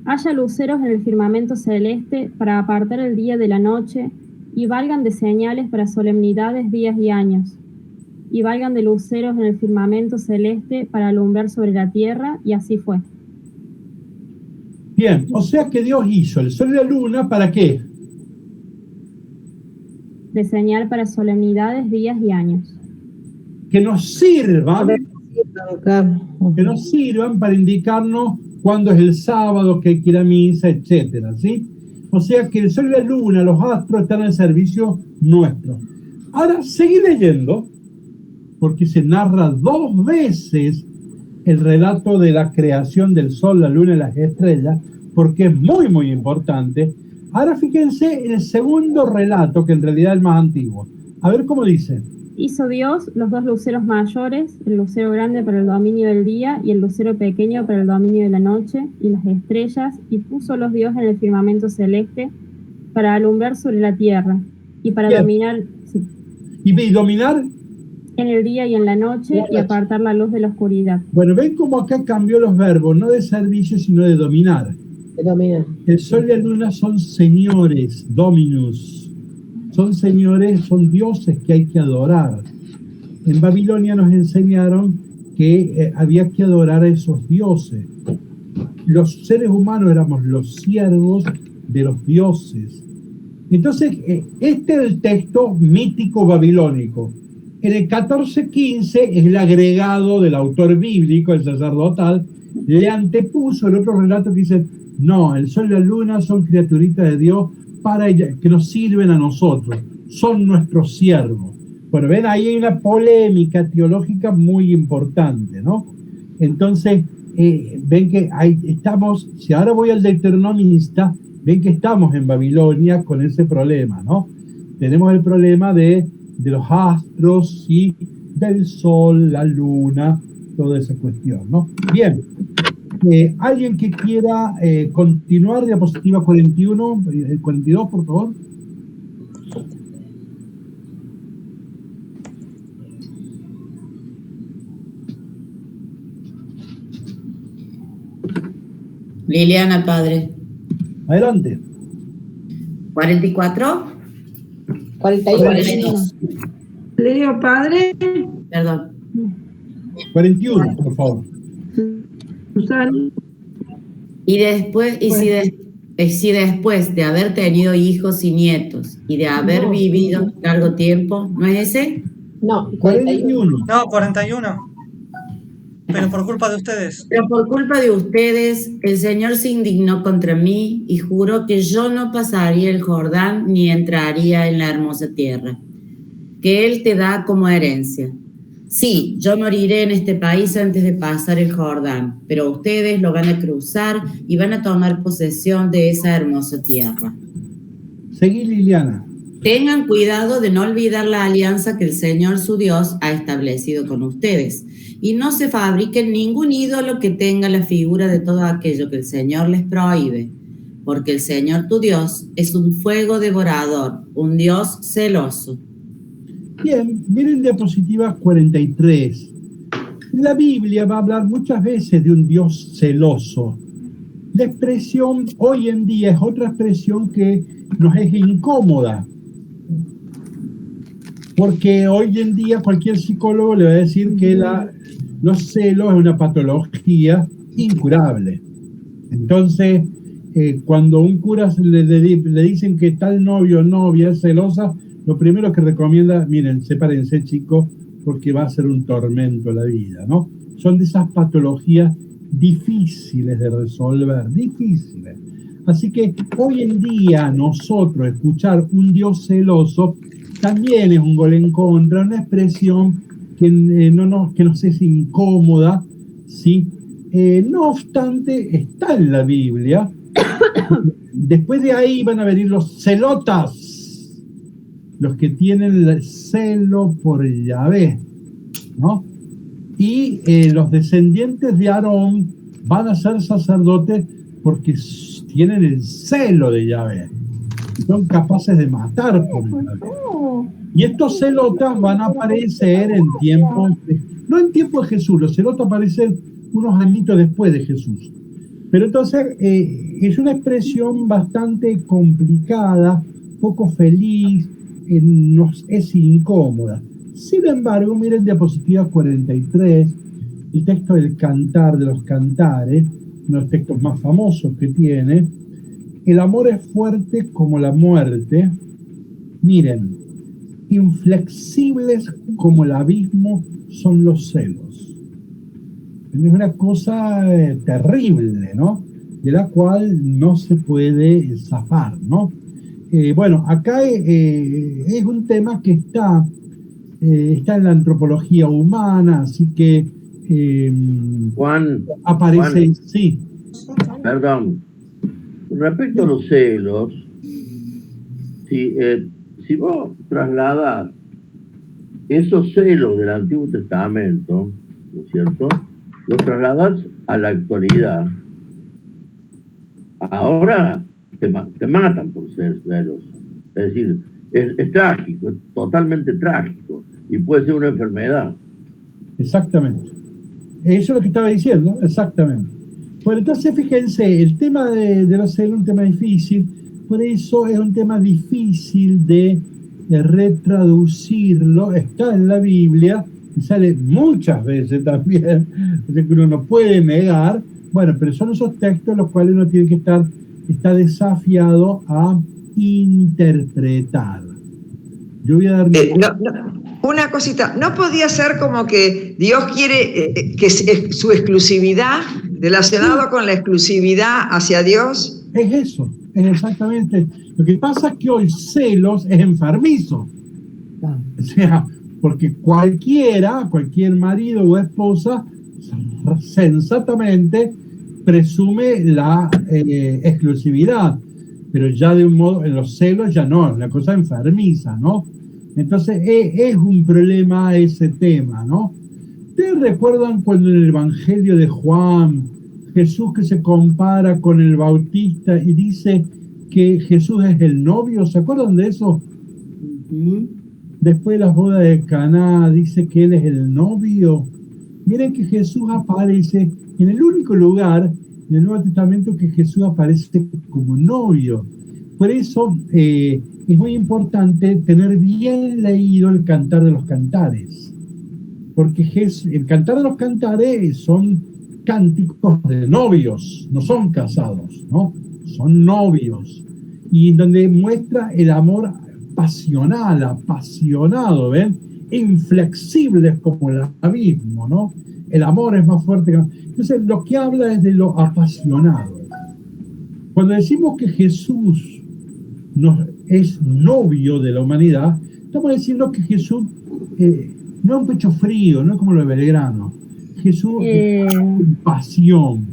haya luceros en el firmamento celeste para apartar el día de la noche y valgan de señales para solemnidades, días y años. y valgan de luceros en el firmamento celeste para alumbrar sobre la tierra, y así fue. Bien, o sea que Dios hizo el sol y la luna, ¿para qué? De señal para solemnidades, días y años. Que nos sirvan para indicarnos cuándo es el sábado, que hay que ir a misa, etcétera, ¿sí? O sea que el sol y la luna, los astros, están al servicio nuestro. Ahora, seguí leyendo, porque se narra 2 veces el relato de la creación del sol, la luna y las estrellas, porque es muy, muy importante. Ahora fíjense en el segundo relato, que en realidad es el más antiguo. A ver cómo dice. Hizo Dios los 2 luceros mayores, el lucero grande para el dominio del día y el lucero pequeño para el dominio de la noche, y las estrellas, y puso los Dios en el firmamento celeste para alumbrar sobre la tierra y para Bien. dominar, sí, ¿Y dominar? en el día y en la noche, y apartar la luz de la oscuridad. Bueno, ven cómo acá cambió los verbos, no de servicio, sino de dominar. El sol y la luna son señores, dominus. Son señores, son dioses que hay que adorar. En Babilonia nos enseñaron que había que adorar a esos dioses. Los seres humanos éramos los siervos de los dioses. Entonces, este es el texto mítico babilónico. En el 1415 es el agregado del autor bíblico, el sacerdotal, le antepuso el otro relato que dice, no, el sol y la luna son criaturitas de Dios para ella, que nos sirven a nosotros, son nuestros siervos. Bueno, ven, ahí hay una polémica teológica muy importante, ¿no? Entonces, ven que ahí estamos, si ahora voy al deuteronomista, ven que estamos en Babilonia con ese problema, ¿no? Tenemos el problema de los astros y del sol, la luna, toda esa cuestión, ¿no? Bien, alguien que quiera continuar, diapositiva 41, 42, por favor. Liliana, padre. Adelante. 44. 41. Leo, padre. Perdón. 41, por favor. Susana. Y después, si después de haber tenido hijos y nietos y de haber vivido largo tiempo, ¿no es ese? No, 41. No, 41. Pero por culpa de ustedes. Pero por culpa de ustedes, el Señor se indignó contra mí y juró que yo no pasaría el Jordán ni entraría en la hermosa tierra, que Él te da como herencia. Sí, yo moriré en este país antes de pasar el Jordán, pero ustedes lo van a cruzar y van a tomar posesión de esa hermosa tierra. Seguí, Liliana. Tengan cuidado de no olvidar la alianza que el Señor su Dios ha establecido con ustedes, y no se fabriquen ningún ídolo que tenga la figura de todo aquello que el Señor les prohíbe, porque el Señor tu Dios es un fuego devorador, un Dios celoso. Bien, miren diapositiva 43. La Biblia va a hablar muchas veces de un Dios celoso. La expresión hoy en día es otra expresión que nos es incómoda. Porque hoy en día cualquier psicólogo le va a decir que los celos es una patología incurable. Entonces, cuando a un cura le dicen que tal novio o novia es celosa, lo primero que recomienda, miren, sepárense, chicos, porque va a ser un tormento la vida, ¿no? Son de esas patologías difíciles de resolver, difíciles. Así que hoy en día nosotros escuchar un Dios celoso también es un gol en contra, una expresión que nos es incómoda, ¿sí? No obstante, está en la Biblia. Después de ahí van a venir los celotas, los que tienen el celo por Yahvé, ¿no? Y los descendientes de Aarón van a ser sacerdotes porque tienen el celo de Yahvé. Son capaces de matar por Yahvé. Y estos celotas van a aparecer en tiempos, no en tiempos de Jesús, los celotas aparecen unos añitos después de Jesús. Pero entonces es una expresión bastante complicada, poco feliz, es incómoda. Sin embargo, miren diapositiva 43, el texto del Cantar de los Cantares, uno de los textos más famosos que tiene. El amor es fuerte como la muerte. Miren, inflexibles como el abismo son los celos. Es una cosa terrible, ¿no? De la cual no se puede zafar, ¿no? Bueno, acá es un tema que está en la antropología humana, así que Juan, aparece, Juan, sí. perdón, respecto a los celos, si vos trasladás esos celos del Antiguo Testamento, ¿no es cierto?, los trasladás a la actualidad, ahora te matan por ser celos. Es decir, es trágico, es totalmente trágico, y puede ser una enfermedad. Exactamente. Eso es lo que estaba diciendo, exactamente. Bueno, entonces fíjense, el tema de los celos es un tema difícil, por eso es un tema difícil de retraducirlo, está en la Biblia, y sale muchas veces también, o sea que uno no puede negar, bueno, pero son esos textos los cuales uno tiene que está desafiado a interpretar. Yo voy a dar... Una cosita, ¿no podía ser como que Dios quiere que su exclusividad, relacionado con la exclusividad hacia Dios? Es eso, es exactamente. Lo que pasa es que hoy celos es enfermizo. O sea, porque cualquier marido o esposa sensatamente presume la exclusividad, pero ya de un modo, en los celos ya no, es una cosa enfermiza, ¿no? Entonces es un problema ese tema, ¿no? ¿Ustedes recuerdan cuando en el Evangelio de Juan, Jesús que se compara con el Bautista y dice que Jesús es el novio? ¿Se acuerdan de eso? Después de las bodas de Caná dice que él es el novio. Miren que Jesús aparece en el único lugar en el Nuevo Testamento que Jesús aparece como novio. Por eso es muy importante tener bien leído el Cantar de los Cantares, porque el Cantar de los Cantares son cánticos de novios, no son casados, ¿no? Son novios, y donde muestra el amor pasional, apasionado, ¿ven? Inflexibles como el abismo, ¿no? El amor es más fuerte que... Entonces, lo que habla es de lo apasionado. Cuando decimos que Jesús es novio de la humanidad, estamos diciendo que Jesús no es un pecho frío, no es como lo de Belgrano. Jesús es pasión.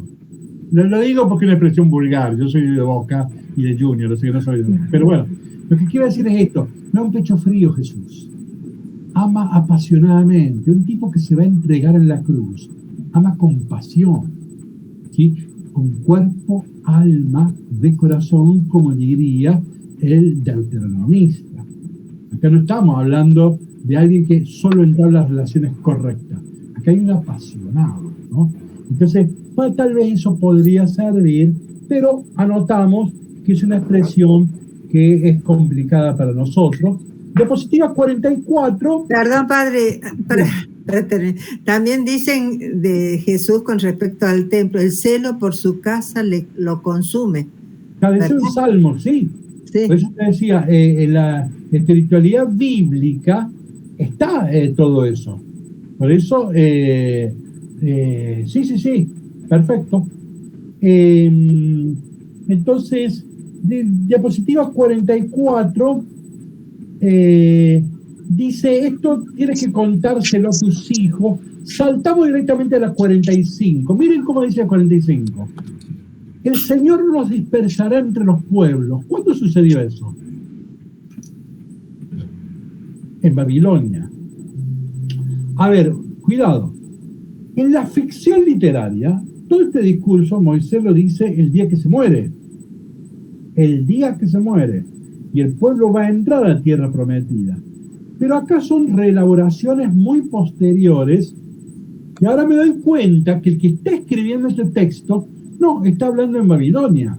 Lo digo porque es una expresión vulgar. Yo soy de Boca y de Junior, así que no soy de... Pero bueno, lo que quiero decir es esto. No es un pecho frío Jesús. Ama apasionadamente. Un tipo que se va a entregar en la cruz. Ama con pasión, ¿sí? Con cuerpo, alma, de corazón, como diría el deuteronomista. Acá no estamos hablando de alguien que solo entabla las relaciones correctas. Acá hay un apasionado, ¿no? Entonces, bueno, tal vez eso podría servir, pero anotamos que es una expresión que es complicada para nosotros. Diapositiva 44. Perdón, padre, para tener. También dicen de Jesús con respecto al templo, el celo por su casa lo consume. Es un salmo, sí. Sí. Por eso te decía, en la espiritualidad bíblica está todo eso. Por eso, sí, perfecto. Entonces, diapositiva 44, dice, esto tienes que contárselo a tus hijos. Saltamos directamente a la 45. Miren cómo dice la 45. El Señor nos dispersará entre los pueblos. ¿Cuándo sucedió eso? En Babilonia. A ver, cuidado. En la ficción literaria, todo este discurso, Moisés lo dice el día que se muere. El día que se muere. Y el pueblo va a entrar a la tierra prometida. Pero acá son reelaboraciones muy posteriores. Y ahora me doy cuenta que el que está escribiendo este texto no, está hablando en Babilonia,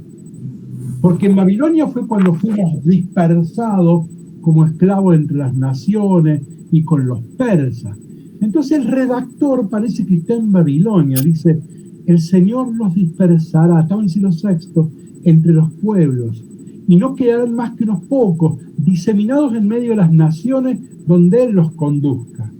porque en Babilonia fue cuando fuimos dispersados como esclavos entre las naciones, y con los persas. Entonces el redactor parece que está en Babilonia, dice, el Señor los dispersará, estaba en el siglo VI, entre los pueblos, y no quedarán más que unos pocos, diseminados en medio de las naciones donde Él los conduzca.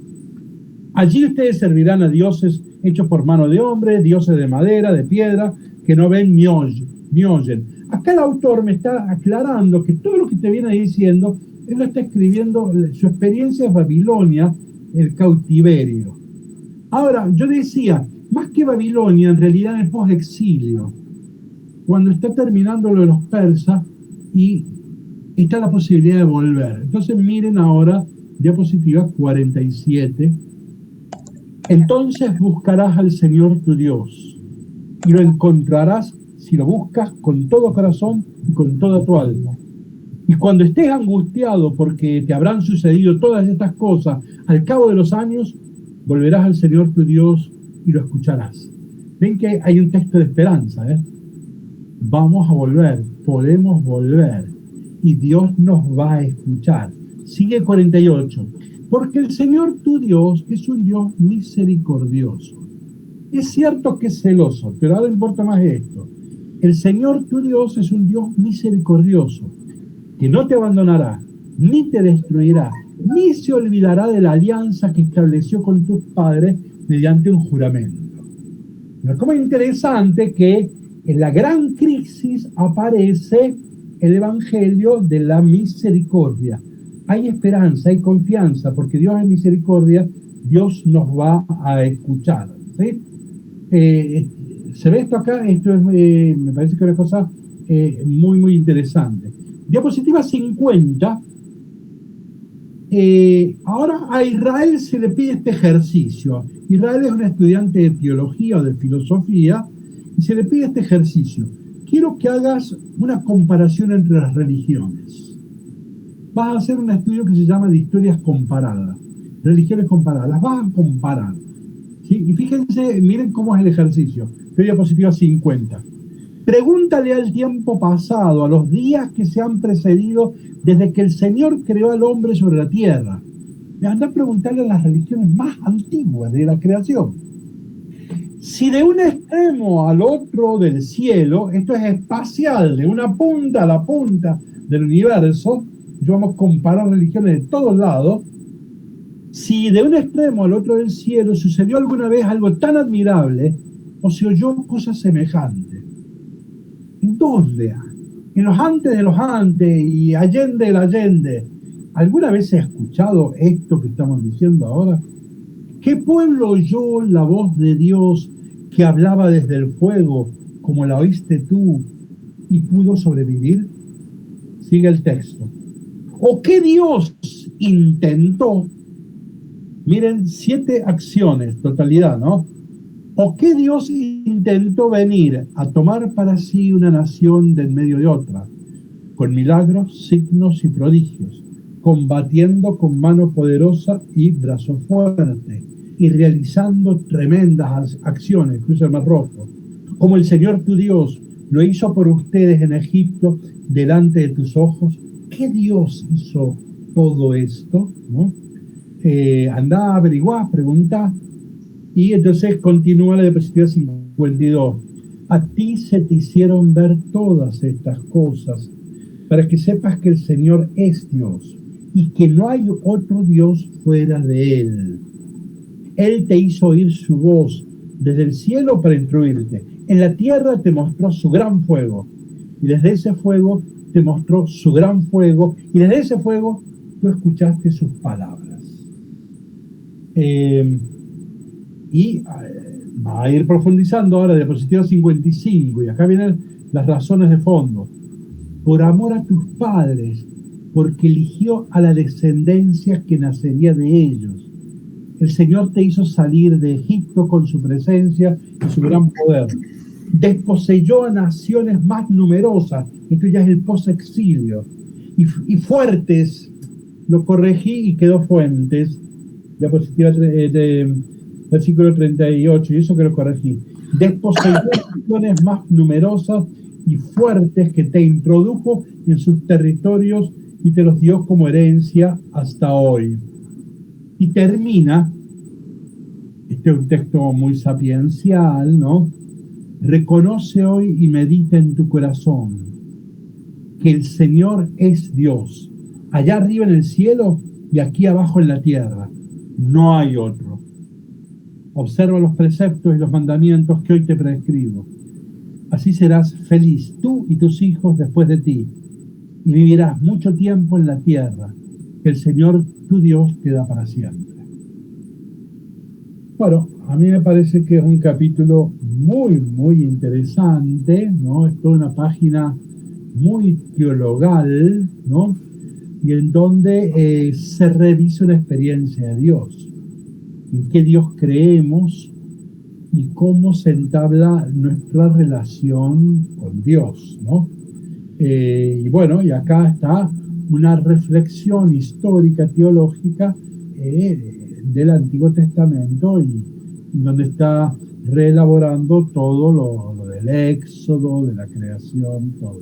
Allí ustedes servirán a dioses hechos por mano de hombre, dioses de madera, de piedra, que no ven ni oyen. Acá el autor me está aclarando que todo lo que te viene diciendo, él lo está escribiendo, su experiencia es Babilonia, el cautiverio. Ahora, yo decía, más que Babilonia, en realidad es post-exilio, cuando está terminando lo de los persas y está la posibilidad de volver. Entonces miren ahora, diapositiva 47. Entonces buscarás al Señor tu Dios y lo encontrarás si lo buscas con todo corazón y con toda tu alma. Y cuando estés angustiado porque te habrán sucedido todas estas cosas, al cabo de los años, volverás al Señor tu Dios y lo escucharás. Ven que hay un texto de esperanza, ¿eh? Vamos a volver, podemos volver, y Dios nos va a escuchar. Sigue 48. Porque el Señor tu Dios es un Dios misericordioso. Es cierto que es celoso, pero ahora importa más esto. El Señor tu Dios es un Dios misericordioso, que no te abandonará, ni te destruirá, ni se olvidará de la alianza que estableció con tus padres mediante un juramento. Pero como es interesante que en la gran crisis aparece el Evangelio de la misericordia. Hay esperanza, hay confianza, porque Dios es misericordia, Dios nos va a escuchar, ¿sí? ¿Se ve esto acá? Esto es, me parece que es una cosa muy, muy interesante. Diapositiva 50. Ahora a Israel se le pide este ejercicio. Israel es un estudiante de teología o de filosofía y se le pide este ejercicio. Quiero que hagas una comparación entre las religiones. Vas a hacer un estudio que se llama de historias comparadas, religiones comparadas, las vas a comparar, ¿sí? Y fíjense, miren cómo es el ejercicio. Diapositiva 50. Pregúntale al tiempo pasado, a los días que se han precedido desde que el Señor creó al hombre sobre la tierra. Anda a preguntarle a las religiones más antiguas de la creación. Si de un extremo al otro del cielo, esto es espacial, de una punta a la punta del universo, yo vamos a comparar religiones de todos lados, si de un extremo al otro del cielo sucedió alguna vez algo tan admirable, o se oyó cosas semejantes. ¿En dónde? En los antes de los antes y allende el allende. ¿Alguna vez se ha escuchado esto que estamos diciendo ahora? ¿Qué pueblo oyó la voz de Dios que hablaba desde el fuego, como la oíste tú, y pudo sobrevivir? Sigue el texto. ¿O qué Dios intentó? Miren, 7 acciones, totalidad, ¿no? ¿O qué Dios intentó venir a tomar para sí una nación de en medio de otra, con milagros, signos y prodigios, combatiendo con mano poderosa y brazo fuerte, y realizando tremendas acciones, cruza el Mar Rojo, como el Señor tu Dios lo hizo por ustedes en Egipto, delante de tus ojos? ¿Qué Dios hizo todo esto? ¿No? Andá a averiguar, pregunta. Y entonces continúa la diapositiva 52. A ti se te hicieron ver todas estas cosas para que sepas que el Señor es Dios y que no hay otro Dios fuera de Él. Él te hizo oír su voz desde el cielo para instruirte. En la tierra te mostró su gran fuego y desde ese fuego te mostró su gran fuego y desde ese fuego tú escuchaste sus palabras. Y va a ir profundizando ahora, diapositiva 55, y acá vienen las razones de fondo. Por amor a tus padres, porque eligió a la descendencia que nacería de ellos. El Señor te hizo salir de Egipto con su presencia y su gran poder. Desposeyó a naciones más numerosas, esto ya es el post-exilio, y fuertes, lo corregí y quedó fuentes, diapositiva versículo 38, y eso que lo corregí. Desposeyó naciones más numerosas y fuertes que te introdujo en sus territorios y te los dio como herencia hasta hoy. Y termina, este es un texto muy sapiencial, ¿no? Reconoce hoy y medita en tu corazón que el Señor es Dios, allá arriba en el cielo y aquí abajo en la tierra. No hay otro. Observa los preceptos y los mandamientos que hoy te prescribo. Así serás feliz tú y tus hijos después de ti, y vivirás mucho tiempo en la tierra que el Señor tu Dios te da para siempre. Bueno, a mí me parece que es un capítulo muy, muy interesante, ¿no? Es toda una página muy teologal, ¿no? Y en donde se revisa una experiencia de Dios, en qué Dios creemos y cómo se entabla nuestra relación con Dios, ¿no? Y bueno, y acá está una reflexión histórica, teológica del Antiguo Testamento, y donde está reelaborando todo lo del Éxodo, de la creación, todo.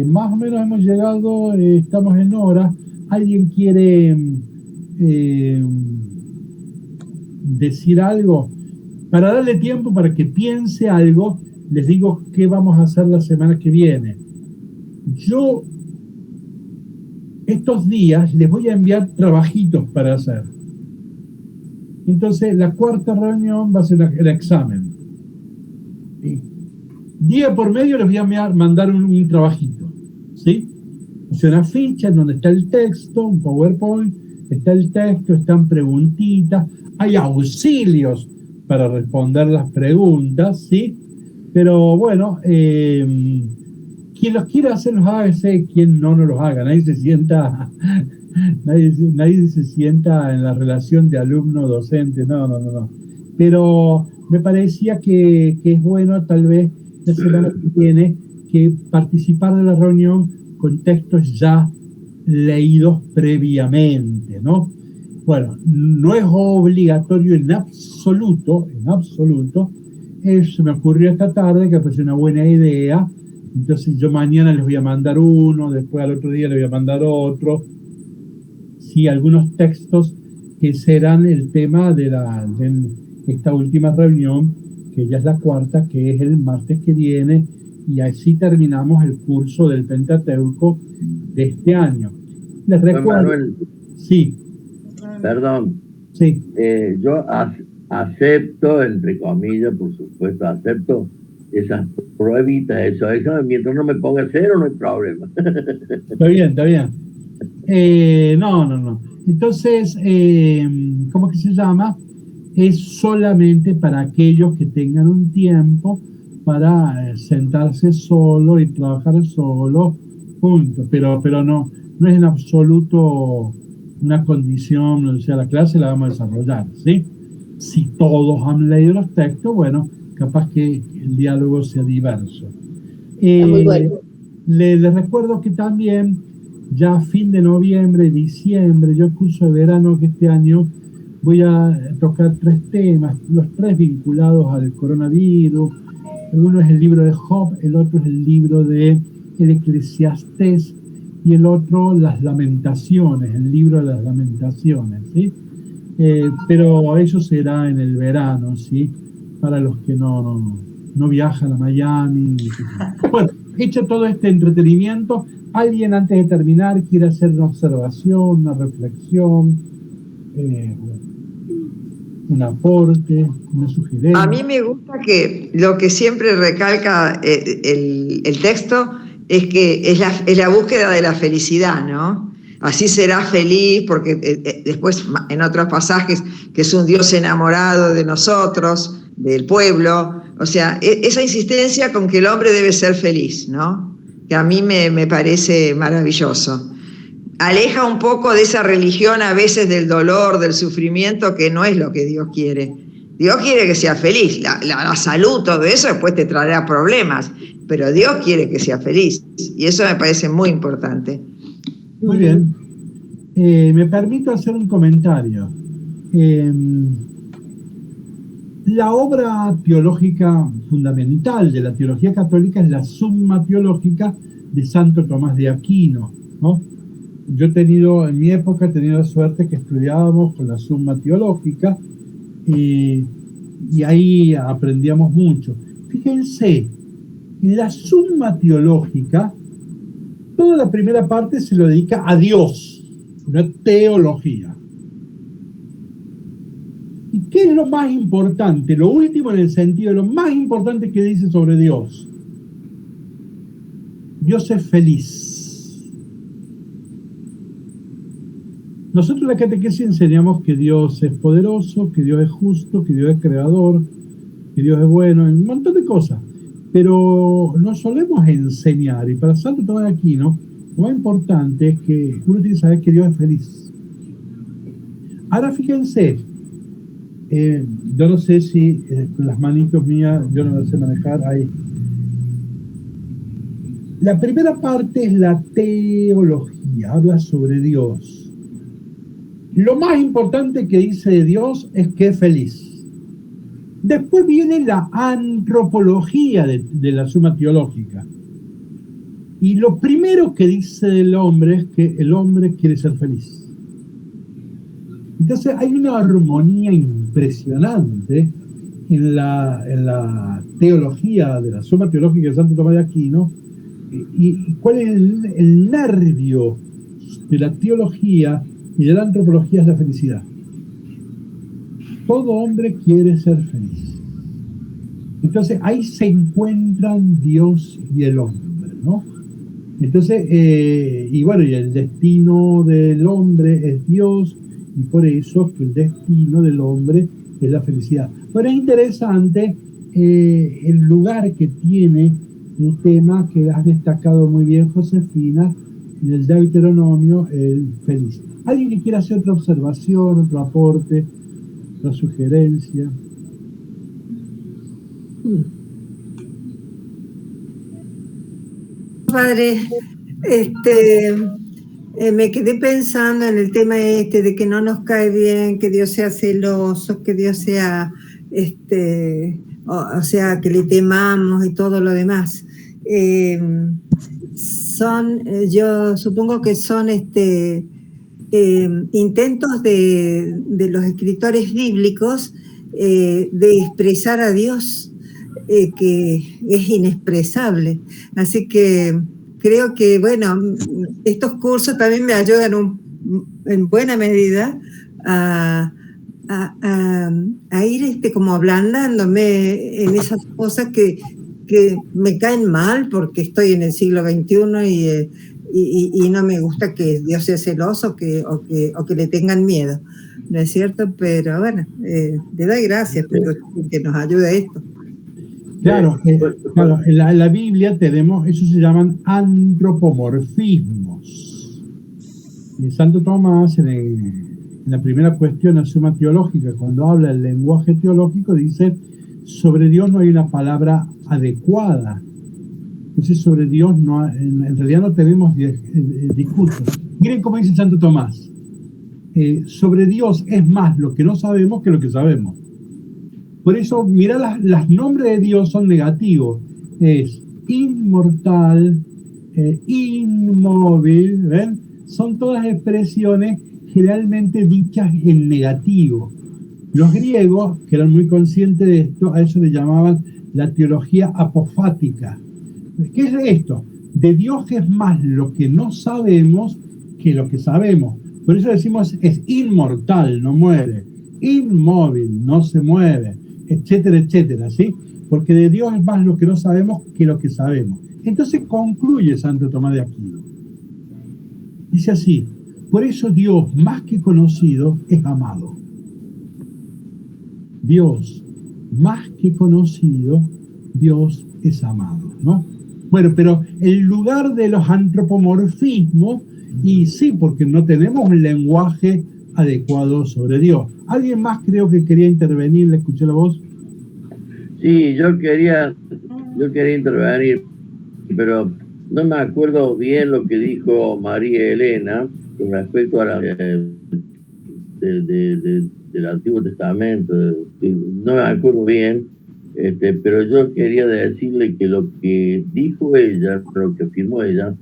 Más o menos hemos llegado, estamos en hora. ¿Alguien quiere decir algo? Para darle tiempo para que piense algo, les digo qué vamos a hacer la semana que viene. Yo estos días les voy a enviar trabajitos para hacer. Entonces, la cuarta reunión va a ser el examen. ¿Sí? Día por medio les voy a mandar un trabajito. ¿Sí? O sea, una ficha en donde está el texto, un PowerPoint, está el texto, están preguntitas, hay auxilios para responder las preguntas, ¿sí? Pero bueno, quien los quiera hacer los haga, quien no los haga. Nadie se sienta en la relación de alumno-docente, no. Pero me parecía que es bueno, tal vez, la semana que viene, que participar de la reunión con textos ya leídos previamente, ¿no? Bueno, no es obligatorio en absoluto, se me ocurrió esta tarde que fue una buena idea. Entonces yo mañana les voy a mandar uno, después al otro día les voy a mandar otro. Sí, algunos textos que serán el tema de esta última reunión, que ya es la cuarta, que es el martes que viene, y así terminamos el curso del Pentateuco de este año. Les recuerdo... Manuel, sí. Perdón. Sí. Yo acepto, entre comillas, por supuesto, acepto esas pruebitas, eso, mientras no me ponga cero no hay problema. Está bien. No. Entonces, ¿cómo que se llama? Es solamente para aquellos que tengan un tiempo para sentarse solo y trabajar solo, punto. Pero no es en absoluto una condición, o sea, la clase la vamos a desarrollar, ¿sí? Si todos han leído los textos, bueno, capaz que el diálogo sea diverso. Muy bueno. Les recuerdo que también, ya a fin de noviembre, diciembre, yo curso de verano que este año voy a tocar 3 temas, los 3 vinculados al coronavirus. Uno es el libro de Job, el otro es el libro de el Eclesiastés, y el otro las Lamentaciones, el libro de las Lamentaciones, ¿sí? Pero eso será en el verano, ¿sí? Para los que no viajan a Miami. Bueno, hecho todo este entretenimiento, ¿alguien antes de terminar quiere hacer una observación, una reflexión, un aporte, una sugerencia? A mí me gusta que lo que siempre recalca el texto es que es la búsqueda de la felicidad, ¿no? Así serás feliz, porque después en otros pasajes, que es un Dios enamorado de nosotros, del pueblo, o sea, esa insistencia con que el hombre debe ser feliz, ¿no? Que a mí me parece maravilloso. Aleja un poco de esa religión a veces del dolor, del sufrimiento, que no es lo que Dios quiere. Dios quiere que seas feliz, la salud, todo eso después te traerá problemas, pero Dios quiere que seas feliz, y eso me parece muy importante. Muy bien. Me permito hacer un comentario. La obra teológica fundamental de la teología católica es la Summa Teológica de Santo Tomás de Aquino, ¿no? yo en mi época he tenido la suerte que estudiábamos con la Summa Teológica y ahí aprendíamos mucho. Fíjense, en la Summa Teológica, toda la primera parte se lo dedica a Dios, una teología. ¿Y qué es lo más importante? Lo último en el sentido de lo más importante que dice sobre Dios. Dios es feliz. Nosotros en la catequesis enseñamos que Dios es poderoso, que Dios es justo, que Dios es creador, que Dios es bueno, un montón de cosas. Pero no solemos enseñar, y para Santo Tomás de Aquino, lo más importante es que uno tiene que saber que Dios es feliz. Ahora fíjense, yo no sé si las manitos mías, yo no las sé manejar ahí. La primera parte es la teología, habla sobre Dios. Lo más importante que dice de Dios es que es feliz. Después viene la antropología de la Summa Teológica. Y lo primero que dice del hombre es que el hombre quiere ser feliz. Entonces hay una armonía impresionante en la teología de la Summa Teológica de Santo Tomás de Aquino. ¿Y cuál es el nervio de la teología y de la antropología? Es la felicidad. Todo hombre quiere ser feliz. Entonces ahí se encuentran Dios y el hombre, ¿no? Entonces, y bueno, y el destino del hombre es Dios, y por eso que el destino del hombre es la felicidad. Pero es interesante el lugar que tiene el tema que has destacado muy bien, Josefina, en el Deuteronomio, el feliz. ¿Alguien que quiera hacer otra observación, otro aporte, otra sugerencia? Padre, me quedé pensando en el tema de que no nos cae bien, que Dios sea celoso, que Dios sea, o sea, que le temamos y todo lo demás. Yo supongo que son intentos de los escritores bíblicos de expresar a Dios, que es inexpresable. Así que creo que, bueno, estos cursos también me ayudan en buena medida a ir como ablandándome en esas cosas que me caen mal porque estoy en el siglo XXI y no me gusta que Dios sea celoso o que le tengan miedo, ¿no es cierto? Pero bueno, le doy gracias porque nos ayude esto. Claro, claro, en la Biblia tenemos, eso se llaman antropomorfismos. Y Santo Tomás, en la primera cuestión, la Summa Teológica, cuando habla del lenguaje teológico, dice, sobre Dios no hay una palabra adecuada. Entonces, sobre Dios en realidad no tenemos discurso. Miren cómo dice Santo Tomás. Sobre Dios es más lo que no sabemos que lo que sabemos. Por eso, mirá, los nombres de Dios son negativos. Es inmortal, inmóvil, ¿ven? Son todas expresiones generalmente dichas en negativo. Los griegos, que eran muy conscientes de esto, a eso le llamaban la teología apofática. ¿Qué es esto? De Dios es más lo que no sabemos que lo que sabemos. Por eso decimos es inmortal, no muere, inmóvil, no se mueve, etcétera, etcétera, ¿sí? Porque de Dios es más lo que no sabemos que lo que sabemos. Entonces concluye Santo Tomás de Aquino. Dice así, por eso Dios, más que conocido, es amado. Dios, más que conocido, Dios es amado, ¿no? Bueno, pero el lugar de los antropomorfismos, y sí, porque no tenemos un lenguaje adecuado sobre Dios. ¿Alguien más creo que quería intervenir? ¿Le escuché la voz? Sí, yo quería intervenir, pero no me acuerdo bien lo que dijo María Elena con respecto a la del Antiguo Testamento. No me acuerdo bien, pero yo quería decirle que lo que dijo ella, lo que afirmó ella,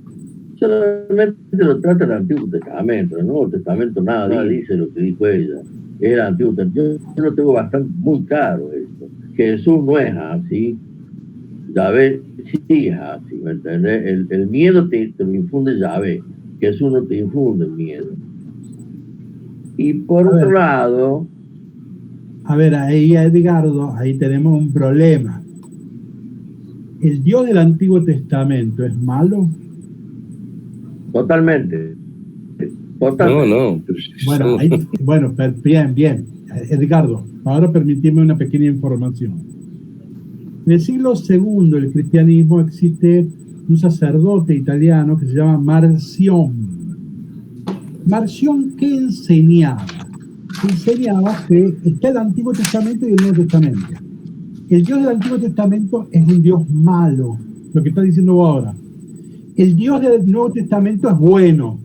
solamente lo trata el Antiguo Testamento. El Nuevo Testamento nada dice lo que dijo ella. Es el Antiguo Testamento. Yo lo tengo muy claro esto. Jesús no es así. Yahvé sí es así, ¿me entendés? El miedo te lo infunde Yahvé. Jesús no te infunde el miedo. Y por otro lado... A ver, ahí Edgardo, ahí tenemos un problema. ¿El Dios del Antiguo Testamento es malo? Totalmente. No. Bueno, bien. Edgardo, ahora permíteme una pequeña información. En el siglo II del cristianismo existe un sacerdote italiano que se llama Marción. Marción, ¿qué enseñaba? Enseñaba que está el Antiguo Testamento y el Nuevo Testamento. El Dios del Antiguo Testamento es un Dios malo, lo que está diciendo vos ahora. El Dios del Nuevo Testamento es bueno.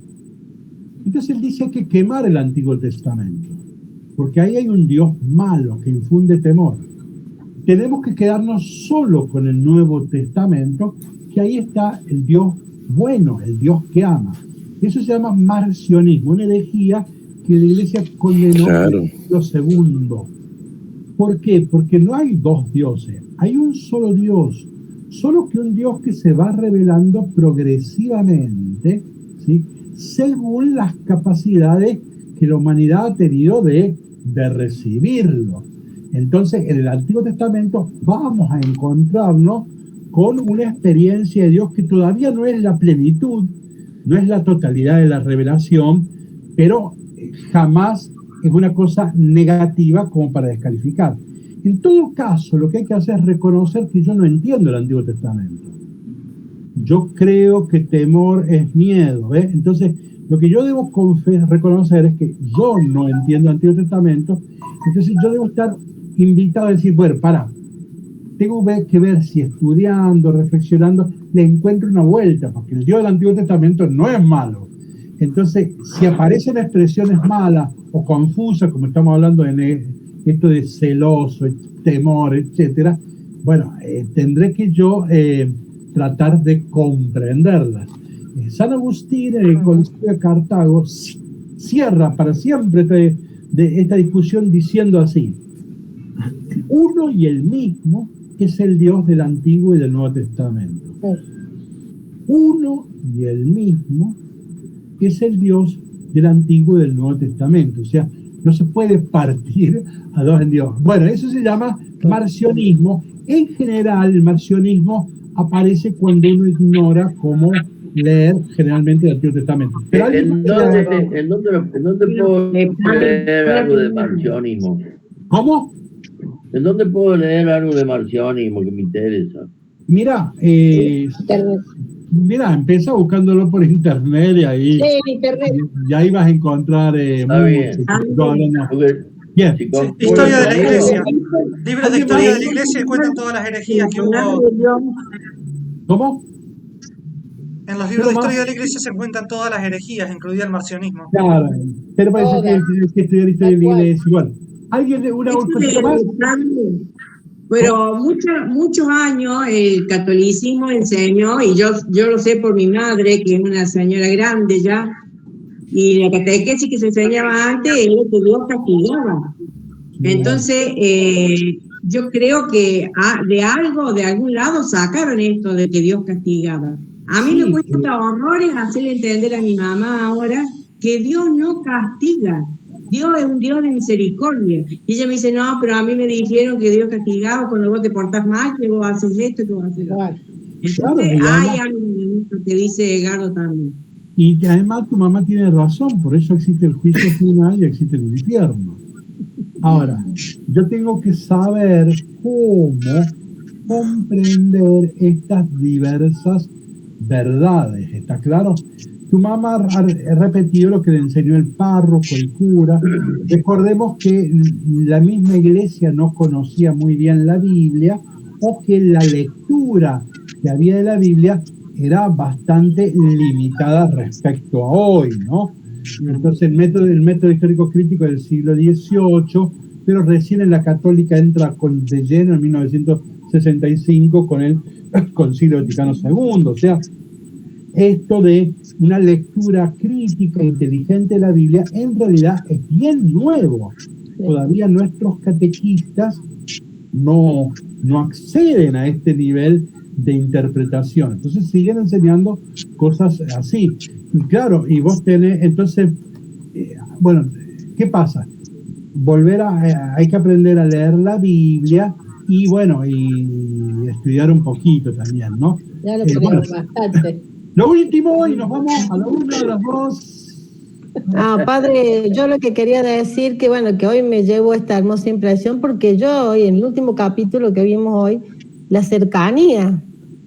Entonces él dice que hay que quemar el Antiguo Testamento, porque ahí hay un Dios malo que infunde temor. Tenemos que quedarnos solo con el Nuevo Testamento, que ahí está el Dios bueno, el Dios que ama. Eso se llama marcionismo, una herejía que la Iglesia condenó en el siglo II. ¿Por qué? Porque no hay dos dioses, hay un solo Dios, solo que un Dios que se va revelando progresivamente, ¿sí?, según las capacidades que la humanidad ha tenido de recibirlo. Entonces, en el Antiguo Testamento vamos a encontrarnos con una experiencia de Dios que todavía no es la plenitud, no es la totalidad de la revelación, pero jamás es una cosa negativa como para descalificar. En todo caso, lo que hay que hacer es reconocer que yo no entiendo el Antiguo Testamento. Yo creo que temor es miedo, ¿eh? Entonces, lo que yo debo reconocer es que yo no entiendo el Antiguo Testamento, entonces yo debo estar invitado a decir, bueno, tengo que ver si estudiando, reflexionando, le encuentro una vuelta, porque el Dios del Antiguo Testamento no es malo. Entonces, si aparecen expresiones malas o confusas, como estamos hablando en esto de celoso, temor, etcétera, bueno, tendré que yo tratar de comprenderlas. San Agustín, en el Concilio de Cartago, cierra para siempre de esta discusión diciendo así: uno y el mismo es el Dios del Antiguo y del Nuevo Testamento. Uno y el mismo es el Dios del Antiguo y del Nuevo Testamento. O sea, no se puede partir a dos en Dios. Bueno, eso se llama marcionismo. En general, el marcionismo aparece cuando uno ignora cómo leer generalmente el Antiguo Testamento. Pero ¿En dónde puedo leer algo de marcionismo? ¿Cómo? ¿En dónde puedo leer algo de marcionismo que me interesa? Mira, empieza buscándolo por internet y ahí, y ahí vas a encontrar mucho. Bien. Historia de la Iglesia. Libros de historia de la Iglesia cuentan todas las herejías que hubo. ¿Cómo? En los libros de historia de la Iglesia se encuentran todas las herejías, incluido el marcionismo. Claro, pero parece que estudiar historia de la Iglesia igual. ¿Alguien una cosita más? Pero muchos años el catolicismo enseñó, y yo lo sé por mi madre, que es una señora grande ya, y la catequesis que se enseñaba antes era que Dios castigaba. Entonces, yo creo que de algún lado sacaron esto de que Dios castigaba. A mí me cuesta horrores hacerle entender a mi mamá ahora que Dios no castiga. Dios es un Dios de misericordia. Y ella me dice, no, pero a mí me dijeron que Dios castigaba cuando vos te portás mal, que vos haces esto, que vos haces lo otro. Entonces, hay algo que dice Edgardo también. Y además tu mamá tiene razón, por eso existe el juicio final y existe el infierno. Ahora, yo tengo que saber cómo comprender estas diversas verdades, ¿está claro? Tu mamá ha repetido lo que le enseñó el párroco, el cura. Recordemos que la misma iglesia no conocía muy bien la Biblia, o que la lectura que había de la Biblia era bastante limitada respecto a hoy, ¿no? Entonces el método histórico crítico del siglo XVIII, pero recién en la católica entra de lleno en 1965 con el Concilio Vaticano II. O sea, esto de una lectura crítica e inteligente de la Biblia, en realidad es bien nuevo. Todavía nuestros catequistas no acceden a este nivel de interpretación. Entonces siguen enseñando cosas así. Y claro, y vos tenés, entonces, bueno, ¿qué pasa? Hay que aprender a leer la Biblia y bueno, y estudiar un poquito también, ¿no? Ya lo tenemos bastante. Lo último, y nos vamos a la 1, a las 2. Padre, yo lo que quería decir que bueno, que hoy me llevo esta hermosa impresión porque yo hoy, en el último capítulo que vimos hoy, la cercanía,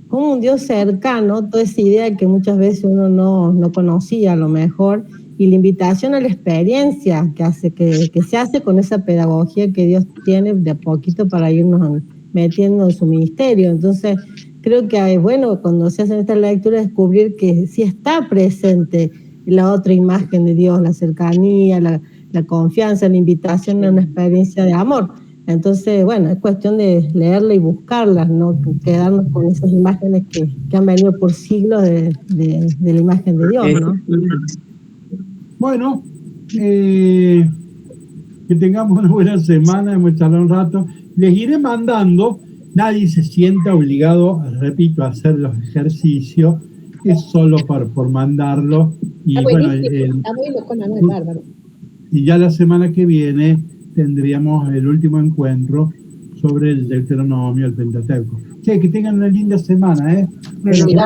como un Dios cercano, toda esa idea que muchas veces uno no conocía a lo mejor, y la invitación a la experiencia que se hace con esa pedagogía que Dios tiene de a poquito para irnos metiendo en su ministerio. Entonces, creo que es bueno cuando se hacen estas lecturas descubrir que sí está presente la otra imagen de Dios, la cercanía, la confianza, la invitación a una experiencia de amor. Entonces, bueno, es cuestión de leerla y buscarla, no quedarnos con esas imágenes que han venido por siglos de la imagen de Dios, ¿no? Bueno, que tengamos una buena semana, hemos charlado un rato. Les iré mandando, nadie se sienta obligado, repito, a hacer los ejercicios, es solo por mandarlo. Y está bueno, está muy lejos, es bárbaro. Y ya la semana que viene tendríamos el último encuentro sobre el Deuteronomio, el Pentateuco. Que tengan una linda semana, ¿eh? Gracias.